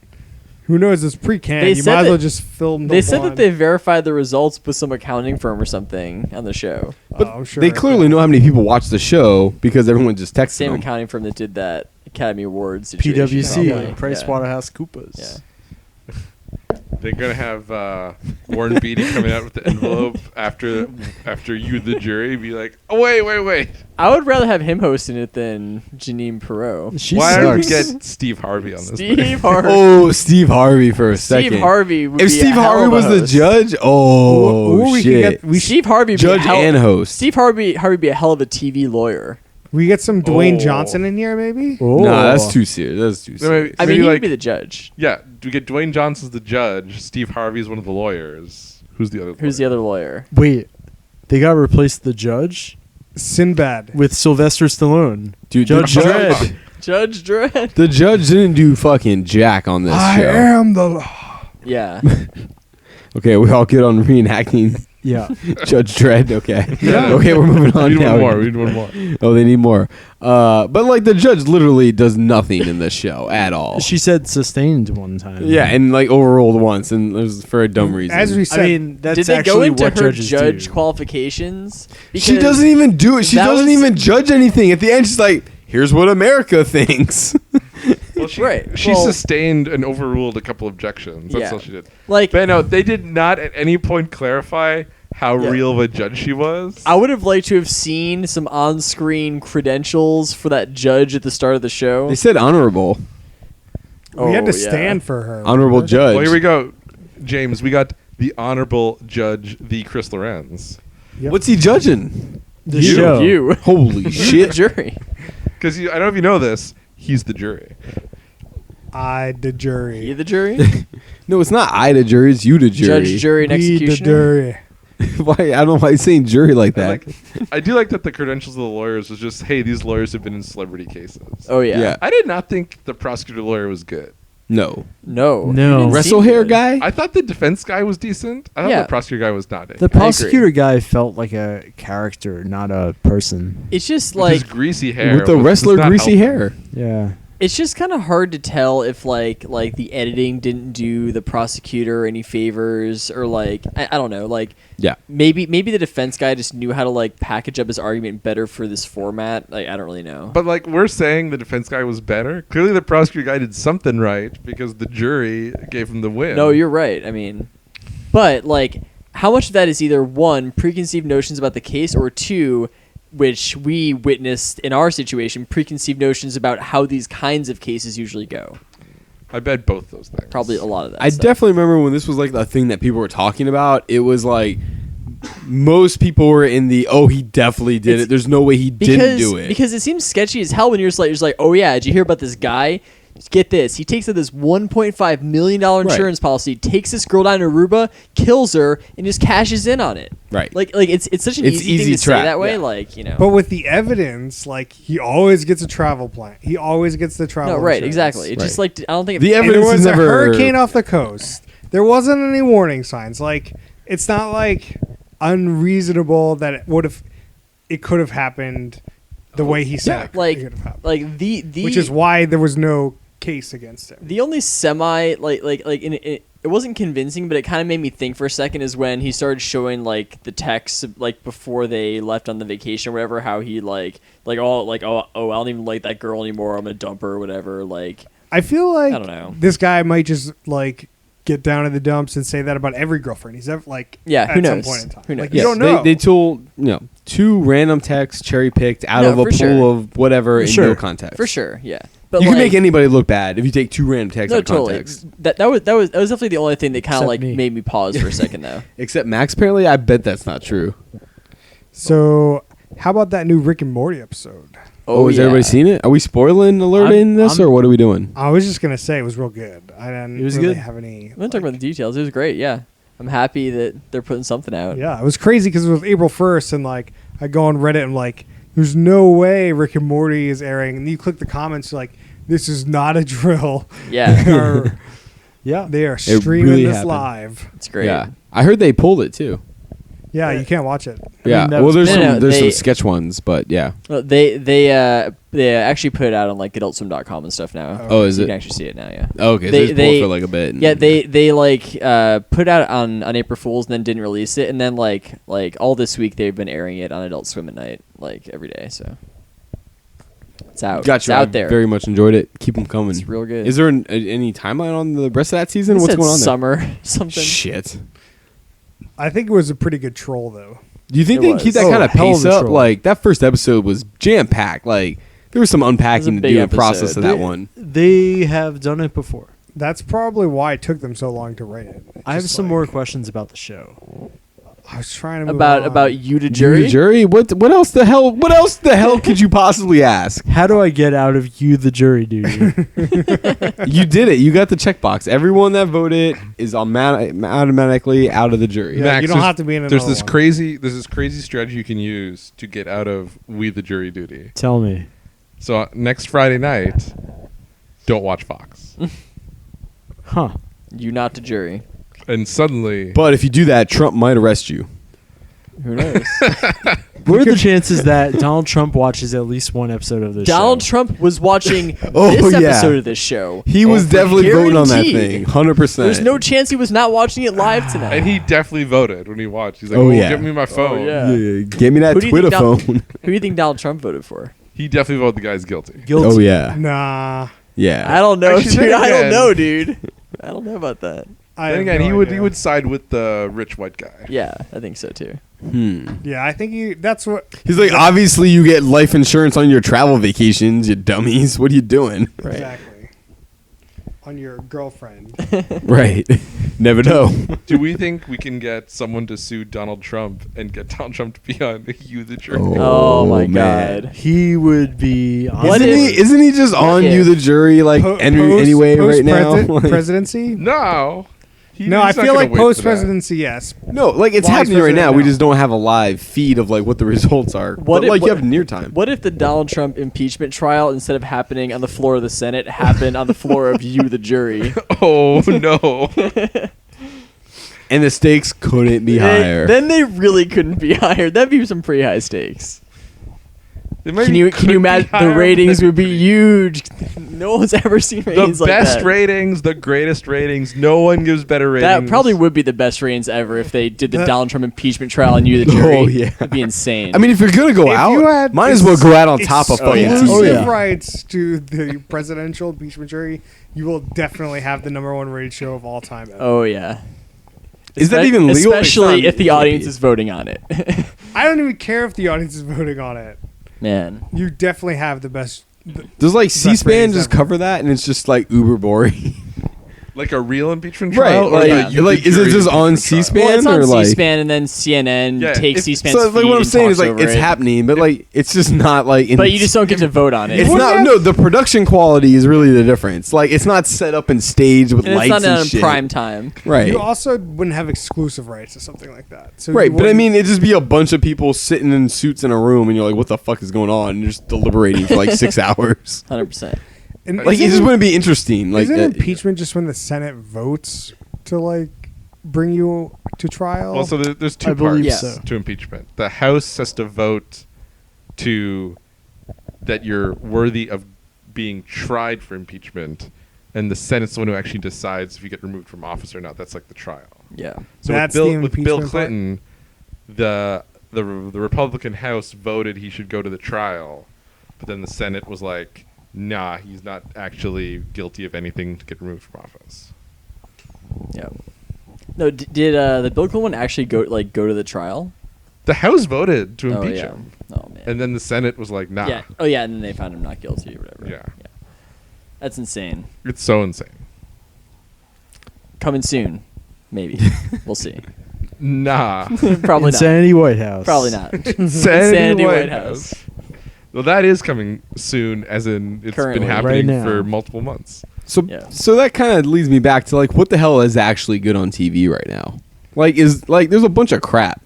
Who knows? It's pre-canned. They You said might as well that- just film. They said that they verified the results with some accounting firm or something on the show. but I'm sure. they clearly know how many people watched the show because everyone just texted Same them. accounting firm that did that Academy Awards situation. PwC, probably. PricewaterhouseCoopers. Yeah. They're gonna have Warren Beatty coming out with the envelope after you, the jury, be like, "Oh wait! I would rather have him hosting it than Janine Perot. She Why don't we sucks. get Steve Harvey on this?" thing? Steve Harvey. Oh, Steve Harvey for a second. Steve Harvey. Would If be a Steve hell Harvey of a was the host. judge, oh Or we could shit! get- Steve Harvey. would be Judge a hell- and host. Steve Harvey would be a hell of a TV lawyer. We get some Dwayne Oh. Johnson in here, maybe. Oh. Nah, that's too serious. That's too No, serious. I maybe mean, he like, would be the judge. yeah. Do we get Dwayne Johnson's the judge? Steve Harvey's one of the lawyers. Who's the other? Who's the other lawyer? Wait, they got to replace the judge Sinbad. with Sylvester Stallone. Dude, Judge the Dredd. Judge Dredd. The judge didn't do fucking jack on this I show. am the law. Yeah. Okay, we all get on reenacting Yeah. Judge Dredd. Okay. Yeah. Okay, we're moving We on need now. one more. We need one more. Oh, they need more. But like the judge literally does nothing in this show at all. She said sustained one time. Yeah, and like overruled once, and it was for a dumb reason. As we said, I mean, that's Did they go actually into what her judges judge do. qualifications? she Because doesn't even do it. She that doesn't was- even judge anything. At the end, she's like, "Here's what America thinks." Well, she, Right. She Well- sustained and overruled a couple objections. That's Yeah. all she did. Like, But no, they did not at any point clarify how Yeah. real of a judge she was. I would have liked to have seen some on-screen credentials for that judge at the start of the show. They said honorable, we had to Oh, yeah. stand for her. honorable remember? judge. Well, here we go, James. We got the honorable judge, the Chris Lorenz. Yep. What's he judging? The You. show. You. Holy The shit! jury. Because I don't know if you know this, he's the jury. I the You jury. the jury? No, it's not I the jury. It's you the jury. Judge, jury, and We the executioner. jury. Why? I don't know why he's saying jury like that. I do like that the credentials of the lawyers was just, hey, these lawyers have been in celebrity cases. Oh, yeah. Yeah. I did not think the prosecutor lawyer was good. No. No. No. He didn't Wrestle seem hair good. guy. I thought the defense guy was decent. I thought Yeah. the prosecutor guy was not. The agree. prosecutor guy felt like a character, not a person. It's just With his like greasy hair. With the was wrestler not greasy helping. hair. Yeah. It's just kind of hard to tell if like the editing didn't do the prosecutor any favors, or like I don't know, like Yeah. maybe the defense guy just knew how to like package up his argument better for this format. Like I don't really know. But like we're saying the defense guy was better. Clearly the prosecutor guy did something right because the jury gave him the win. No, you're right. I mean, but like how much of that is either one, preconceived notions about the case, or two, which we witnessed in our situation, preconceived notions about how these kinds of cases usually go. I bet both those things. Probably a lot of that I stuff. definitely remember when this was like the thing that people were talking about. It was like most people were in the he definitely did It's- it. There's no way he didn't do it. Because it seems sketchy as hell when you're just like, oh yeah, did you hear about this guy? Get this. He takes out this $1.5 million insurance policy, takes this girl down to Aruba, kills her, and just cashes in on it. Right. Like it's such an It's easy easy thing to trap, say that way. yeah. Like, you know. But with the evidence, like he always gets a travel plan. He always gets the travel. No, right, insurance. exactly. It's just like I don't think The it, And evidence there was is a never hurricane off the coast. There wasn't any warning signs. Like it's not like unreasonable that it could have happened the way he said it like could have happened. like the Which is why there was no case against him. the only semi it wasn't convincing, but it kind of made me think for a second is when he started showing like the texts like before they left on the vacation or whatever, how he I don't even like that girl anymore, I'm gonna dump her or whatever. Like I feel like I don't know. this guy might just like get down in the dumps and say that about every girlfriend he's ever like. Yeah, at who some knows? point in time. Who knows? Like, you don't They- know. They told two random texts cherry picked out No, of a for pool sure. of whatever in Sure. no context. for sure, yeah. But You like, can make anybody look bad if you take two random texts no, out of totally. context. That was definitely the only thing that kind of Except like me. made me pause for a second though. Except Max, apparently, I bet that's not true. So how about that new Rick and Morty episode? Has yeah. everybody seen it? Are we spoiling alerting this, I'm- or what are we doing? I was just gonna say it was real good. I didn't It was really good. have any. I'm gonna talk about the details. It was great. Yeah, I'm happy that they're putting something out. Yeah, it was crazy because it was April 1st, and like I go on Reddit and like, there's no way Rick and Morty is airing, and you click the comments like, this is not a drill. Yeah, They are, Yeah. they are streaming really this happened. live. it's great. Yeah, I heard they pulled it too. Yeah, you can't watch it. Yeah, that well, was- there's No, some there's they- some sketch ones, but yeah. Well, they actually put it out on like AdultSwim.com and stuff now. Oh, is You it? can actually see it now. Yeah. Oh, okay, so They- they, they- for like a bit. and- Yeah, they like put out on April Fools and then didn't release it, and then like all this week they've been airing it on Adult Swim at night like every day. So it's out. Got It's you. out I there. very much enjoyed it. Keep them coming. It's real good. Is there any timeline on the rest of that season? It What's said going on there? summer something. Shit. I think it was a pretty good troll though. Do you think It they can was. keep that Oh, kind of hell of pace a up? troll. Like that first episode was jam packed. Like there was some unpacking to big do the process episode. of that one. They have done it before. That's probably why it took them so long to write it. It's I have just some like- more questions about the show. I was trying to move About on. you to Jury? jury. What else the hell? What else the hell could you possibly ask? How do I get out of you, the jury, do you? You did it. You got the checkbox. Everyone that voted is automatically out of the jury. Yeah, Max, you don't there's- have to be in There's another this one. crazy strategy you can use to get out of We the Jury duty. Tell me. So next Friday night, don't watch Fox. Huh. You not to jury. And suddenly, But if you do that, Trump might arrest you. Who knows? What are the chances that Donald Trump watches at least one episode of this Donald show? Trump was watching Oh, this yeah. episode of this show. He was definitely voting on that Guaranteed. thing. 100%. There's no chance he was not watching it live tonight. and he definitely voted when he watched. He's like, Oh, "Oh, yeah. give me my phone." yeah. Yeah, give me that Who do you Twitter think Donald- phone. Who do you think Donald Trump voted for? He definitely voted the guy's guilty. Guilty. Oh yeah, Nah. yeah. I don't know, Actually, dude. then I don't again- know, dude. I don't know about that. I Then have again, no he idea. would side with the rich white guy. Yeah, I think so too. Yeah, I think that's what. He's like, obviously, you get life insurance on your travel vacations, you dummies. What are you doing? Right. Exactly. On your girlfriend. Right. Never know. Do we think we can get someone to sue Donald Trump and get Donald Trump to be on You the Jury? Oh, my man. god. He would be. On What Isn't if- he? Isn't he just on if- you, the jury, like anyway, right now? Presidency? No. No, I feel like post presidency, yes. No, like it's Why is happening right president now. We now? just don't have a live feed of like what the results are. What But if- like you what- have near time. What if the Donald Trump impeachment trial, instead of happening on the floor of the Senate, happened on the floor of you, the jury? Oh, no. And the stakes couldn't be higher. Then they really couldn't be higher. That'd be some pretty high stakes. Can you imagine the ratings would be huge? No one's ever seen ratings The like best that. ratings, the greatest ratings. No one gives better ratings. That probably would be the best ratings ever if they did the Donald Trump impeachment trial and you the jury. Oh, yeah. It'd be insane. I mean, if you're gonna go If you out, had might as well go out on top of fucking exclusive Oh, yeah. rights to the presidential impeachment jury, you will definitely have the #1 rated show of all time. Ever. oh yeah. Is that even legal? Especially It's not- if the it can't audience be. is voting on it. I don't even care if the audience is voting on it. Man. You definitely have the best. Does like Best C-SPAN ratings just ever. cover that, and it's just like uber boring? like a real impeachment Right, trial. or like- the- yeah, like, is it jury just on impeachment trial? C-SPAN? Well, it's on or, like- C-SPAN and then CNN Yeah, takes if- C-SPAN's So like feed what I'm and saying is talks like over it's it. happening, but like it's just not like. In But you just don't get to vote on it. It's Wouldn't not. that- No, the production quality is really the difference. Like it's not set up and staged with and it's lights not and on shit. prime time. Right. You also wouldn't have exclusive rights to something like that. So Right, you but I wouldn't- mean, it'd just be a bunch of people sitting in suits in a room, and you're like, "What the fuck is going on?" And you're just deliberating for like 6 hours. 100%. and Like, it isn't- just wouldn't be interesting. Like, isn't impeachment just when the Senate votes to like bring you to trial? Well, so there's two I believe Yes. so. to impeachment. The House has to vote to that you're worthy of being tried for impeachment, and the Senate's the one who actually decides if you get removed from office or not. That's like the trial. Yeah. So That's with the Bill impeachment part? Clinton, the Republican House voted he should go to the trial, but then the Senate was like, nah, he's not actually guilty of anything to get removed from office. Yeah. No, did the Bill Clinton one actually go to the trial? The House voted to Oh impeach yeah. him, Oh man. and then the Senate was like, nah. Yeah. Oh yeah, and then they found him not guilty or whatever. Yeah. That's insane. It's so insane. Coming soon, maybe. We'll see. Nah. Probably Insanity White House. not. Probably not. Insanity White White House. House. Well, that is coming soon, as in it's Currently. been Right happening now. for multiple months. so Yeah. so that kind of leads me back to like, what the hell is actually good on TV right now? Like, there's a bunch of crap.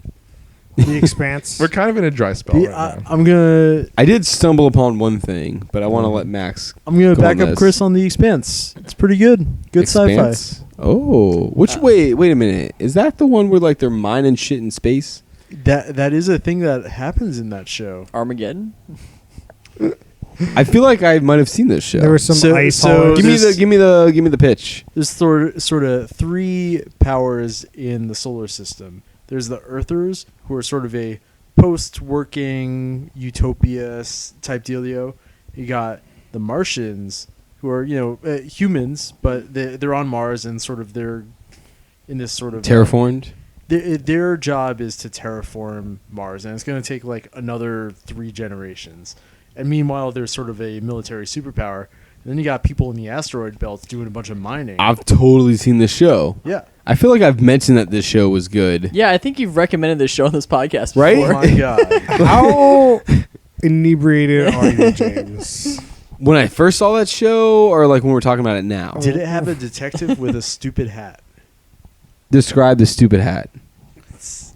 The Expanse. We're kind of in a dry spell Yeah, right now. I'm gonna I did stumble upon one thing, but I want to let Max. Go back on up this. Chris on The Expanse. It's pretty good. Good sci-fi. Expanse? Oh, which wait a minute. Is that the one where like they're mining shit in space? That is a thing that happens in that show. Armageddon. I feel like I might have seen this show. There were some So- ice so haulers. give me the pitch. There's sort of three powers in the solar system. There's the Earthers, who are sort of a post-working utopia type dealio. You got the Martians, who are humans, but they're on Mars and sort of they're in this sort of Terraformed. Their job is to terraform Mars, and it's going to take like another 3 generations. And meanwhile, there's sort of a military superpower. And then you got people in the asteroid belts doing a bunch of mining. I've totally seen this show. Yeah. I feel like I've mentioned that this show was good. Yeah, I think you've recommended this show on this podcast Right? before. Oh my god. How inebriated are you, James? When I first saw that show, or like when we're talking about it now, Did it have a detective with a stupid hat? describe the stupid hat.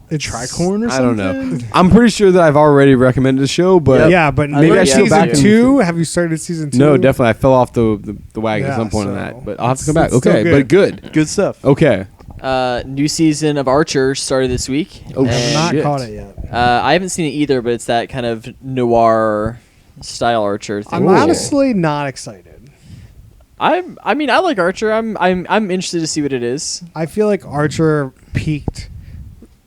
It's Tricorn or I don't something? know. I'm pretty sure that I've already recommended the show, but Yeah, but Maybe maybe I should go season back and- 2. Have you started season 2? no, definitely I fell off the wagon at Yeah, some point on so that. But I'll have to come it's back. still Okay, good. but good. Good stuff. Okay. New season of Archer started this week. Oh, I have And, not shit. caught it yet. I haven't seen it either, but it's that kind of noir style Archer thing. I'm honestly not excited. I mean, I like Archer. I'm interested to see what it is. I feel like Archer peaked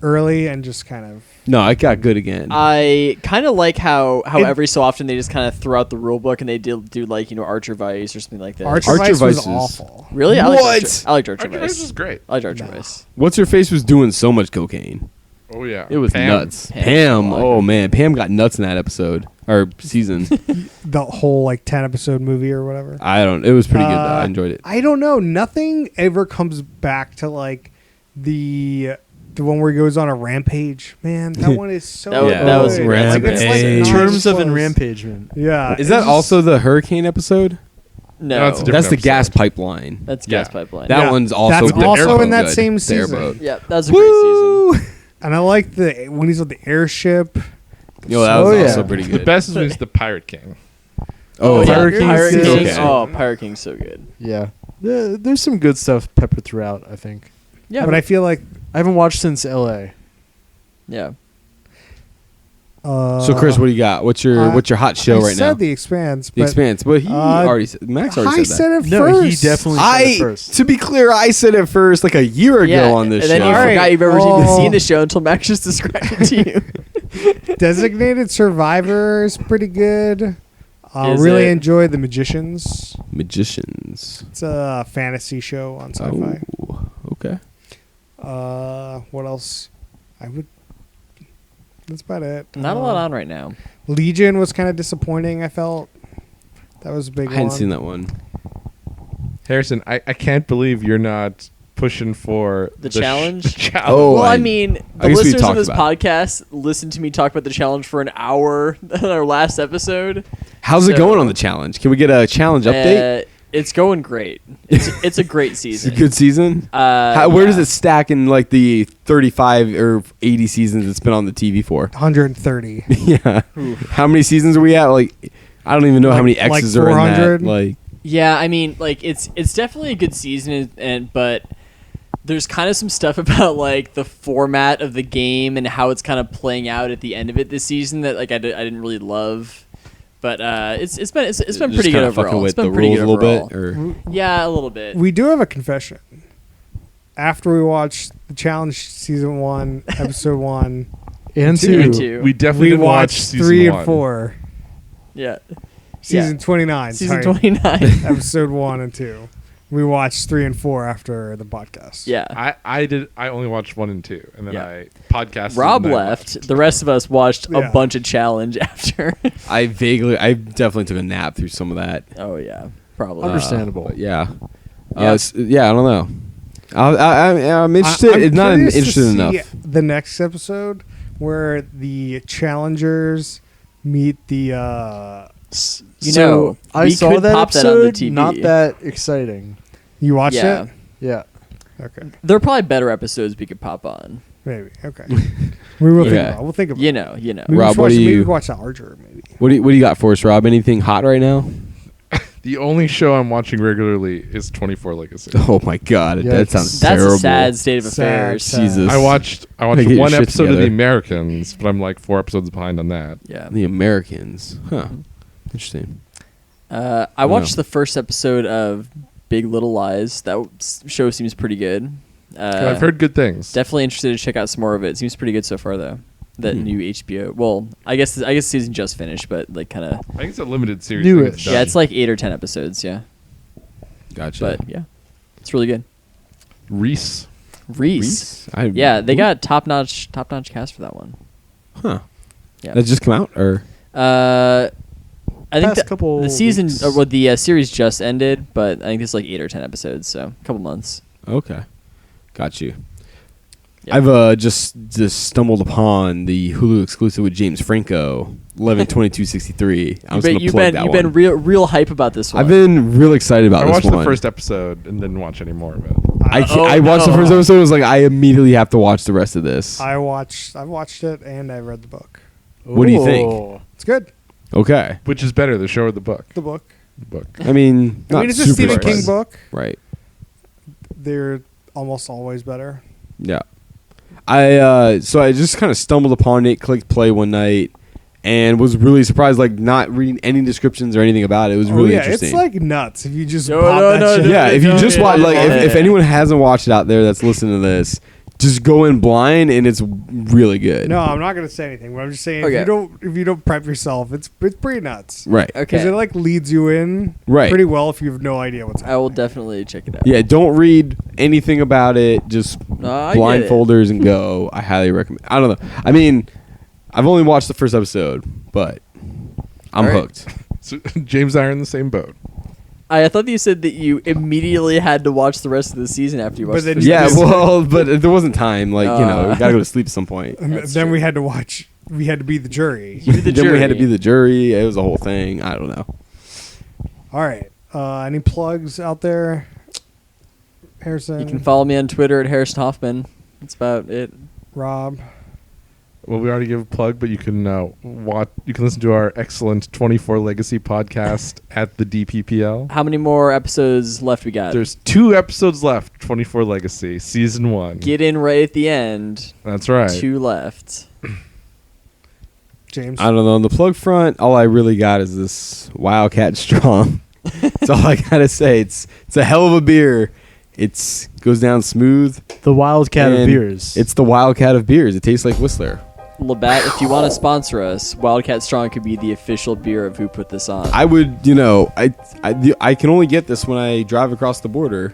early and just kind of. No, it got good again. I kind of like how It- every so often they just kind of throw out the rule book and they do like Archer Vice or something like that. Archer Archer Vice Vice was is- awful. Really? I What? liked Archer Archer Vice is Vice. great. I liked Archer Nah. Vice. What's her face was doing so much cocaine. Oh yeah, It was Pam. nuts. Pam. Pam. I like Oh her. man, Pam got nuts in that episode or season. The whole like 10 episode movie or whatever. I don't. It was pretty good. Though. I enjoyed it. I don't know. Nothing ever comes back to like the one where he goes on a rampage. Man, that one is so That was- good. that was Like, rampage. it's like In not terms of close. enrampagement. Yeah. Is that also the hurricane episode? No, No, it's a different That's the gas episode. pipeline. that's Yeah. Gas Pipeline. That Yeah. one's also That's good. also Airboat in that good. same The season. airboat. Yeah, that was a great Woo! season. And I like the when he's on the airship. Yo, that Oh, was yeah. also pretty The good. best is when it's the Pirate King. Oh, yeah. Pirate King's Pirate good. King. Okay. Oh, Pirate King's so good. Yeah. There's some good stuff peppered throughout, I think. Yeah, But I feel like I haven't watched since LA. yeah. So Chris, what do you got? What's your hot show I right said now? The Expanse. The But Expanse. But he already said, Max already I said said that. it No, first. he definitely said it first. To be clear, I said it first like a year ago on this and then show. you All right. forgot you've ever even Oh. seen the show until Max just described it to you. Designated Survivor is pretty good. Is Really it? enjoyed The Magicians. Magicians. It's a fantasy show on Sci-Fi. Oh, okay. What else? That's about it. Not a lot on right now. Legion was kind of disappointing. I felt that was a big I hadn't one. seen that one. Harrison, I can't believe you're not pushing for The sh- challenge? the challenge. Oh, Well, I I- mean, I the guess we listeners of talked this about podcast listened to me talk about the challenge for an hour on our last episode. How's it So- going on the challenge? Can we get a challenge update? It's going great. It's a great It's season. a good season. Where does it stack in like the 35 or 80 seasons it's been on the TV for? 130. Yeah. How many seasons are we at? Like, I don't even know how Like- many like X's are in 400? that. Like, Yeah, I mean, like it's definitely a good season, but there's kind of some stuff about like the format of the game and how it's kind of playing out at the end of it this season that like I didn't really love. But it's been just pretty good kinda fucking overall. with It's been the pretty rules good a little overall. bit, or Yeah, a little bit. We do have a confession. After we watched the challenge season 1, episode 1, And Two. two. Two. We definitely we didn't watch watched season 3 one. and 4. Yeah. Season 29. Season sorry. 29. Episode 1 and 2. We watched 3 and 4 after the podcast. Yeah. I only watched 1 and 2, and then Yeah. I podcasted. Rob and I left. The rest of us watched Yeah. a bunch of challenge after. I definitely took a nap through some of that. Oh yeah, probably. Understandable. But yeah. Yeah. I don't know. I'm interested. I'm It's not curious to interested see enough. The next episode where the challengers meet the. You So know, I we saw could that pop that on the episode. TV. Not that exciting. You watched Yeah. it? Yeah. Okay. There are probably better episodes we could pop on. Maybe. Okay. we will think Yeah. about it. We'll think about You it. know. Maybe Rob, we should what watch, do maybe you- we watch the Archer, maybe. What do you got for us, Rob? Anything hot right now? The only show I'm watching regularly is 24 Legacy. Oh my god, that Yikes. sounds That's terrible. a sad state of Sad, affairs. sad. Jesus. I watched Gotta get your one shit episode of together. The Americans, but I'm like 4 episodes behind on that. Yeah. The Americans, huh? Interesting. I watched the first episode of Big Little Lies. That show seems pretty good. I've heard good things. Definitely interested to check out some more of it. Seems pretty good so far, though. That Hmm. new HBO. Well, I guess the season just finished, but like kind of. I think it's a limited series. New thing it's ish. done. Yeah, it's like 8 or 10 episodes. Yeah, Gotcha. but yeah, it's really good. Reese. Reese. I- Yeah, they got top notch cast for that one. Huh? Yeah. That just come out, or I think Past couple the season weeks. or the series just ended, but I think it's like 8 or 10 episodes, so a couple months. okay? Got you. Yeah. I've just stumbled upon the Hulu exclusive with James Franco, 11/22/63. I'm just gonna plug that You've one. been real hype about this one. I've been real excited about I this watched one. the first episode and didn't watch any more of it. I watched the first episode. Was like, I immediately have to watch the rest of this. I watched it and I read the book. What do you think? Ooh. It's good. Okay. Which is better, the show or the book? The book. The book. I mean, I not mean, it's a super Stephen King surprised. book. Right. They're almost always better. Yeah. So I just kind of stumbled upon it, clicked play one night, and was really surprised. Like, not reading any descriptions or anything about it. It was really yeah, interesting. it's like nuts if you just No, pop no, that no, shit. no, yeah, if you just watch, like, if yeah. anyone hasn't watched it out there that's listening to this, just go in blind, and it's really good. No, I'm not gonna say anything. But I'm just saying Okay. if you don't prep yourself, it's pretty nuts. Right. Because Okay. it like leads you in Right. pretty well if you have no idea what's I will happening. definitely check it out. Yeah, don't read anything about it. Just No, I get it. blindfolders and go. I highly recommend. I don't know. I mean, I've only watched the first episode, but I'm All right. hooked. So, James and I are in the same boat. I thought that you said that you immediately had to watch the rest of the season after you But watched the then first Yeah, episode. well, but there wasn't time. Like, you know, we gotta go to sleep at some point. And That's then true. we had to watch. We had to be the jury. You did the Then we had to jury. be the jury. It was a whole thing. I don't know. All right. Any plugs out there, Harrison? You can follow me on Twitter at Harrison Hoffman. That's about it. Rob. Well, we already gave a plug, but you can watch. You can listen to our excellent 24 Legacy podcast at the DPPL. How many more episodes left we got? There's 2 episodes left. 24 Legacy, season 1. Get in right at the end. That's right. 2 left. James. I don't know. On the plug front, all I really got is this Wildcat Strong. That's all I gotta say. It's a hell of a beer. It's goes down smooth. The Wildcat of and beers. It's the Wildcat of beers. It tastes like Whistler. Labatt, if you want to sponsor us, Wildcat Strong could be the official beer of Who Put This On. I would, I can only get this when I drive across the border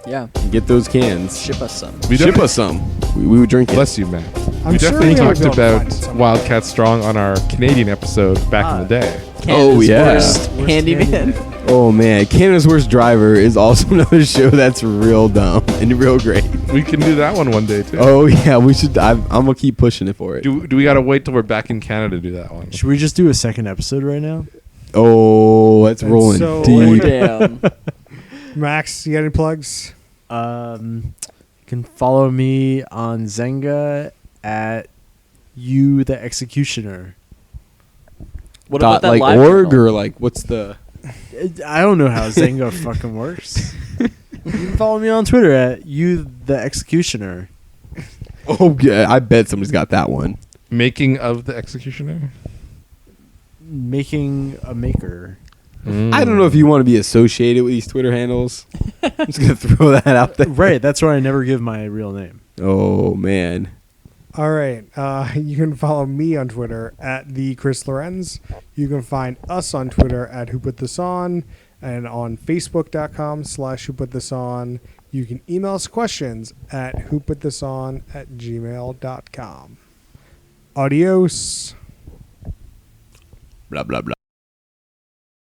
Yeah, and get those cans. ship us some. We Ship definitely- us some. We would drink it. Bless you, Matt. I'm We sure definitely we ought to talked be able to about find it somewhere. Wildcat Strong on our Canadian episode back in the day. Oh, Canada's yeah. worst Worst handyman. handyman. Oh man, Canada's Worst Driver is also another show that's real dumb and real great. We can do that one day too. Oh yeah, we should. I'm gonna keep pushing it for it. Do we gotta wait till we're back in Canada to do that one? Should we just do a second episode right now? Oh, that's That's rolling so Oh, deep. damn. Max, you got any plugs? You can follow me on Zenga at You the Executioner. What about that like live org journal? or like what's the? I don't know how Zenga fucking works. You can follow me on Twitter at You the Executioner. Oh yeah, I bet somebody's got that one. Making of the Executioner. Making a maker. I don't know if you want to be associated with these Twitter handles. I'm just gonna throw that out there. Right, that's why I never give my real name. Oh man. All right. You can follow me on Twitter at the Chris Lorenz. You can find us on Twitter at Who Put This On and on Facebook.com/Who Put This On. You can email us questions at whoputthison@gmail.com. Adios. Blah blah blah.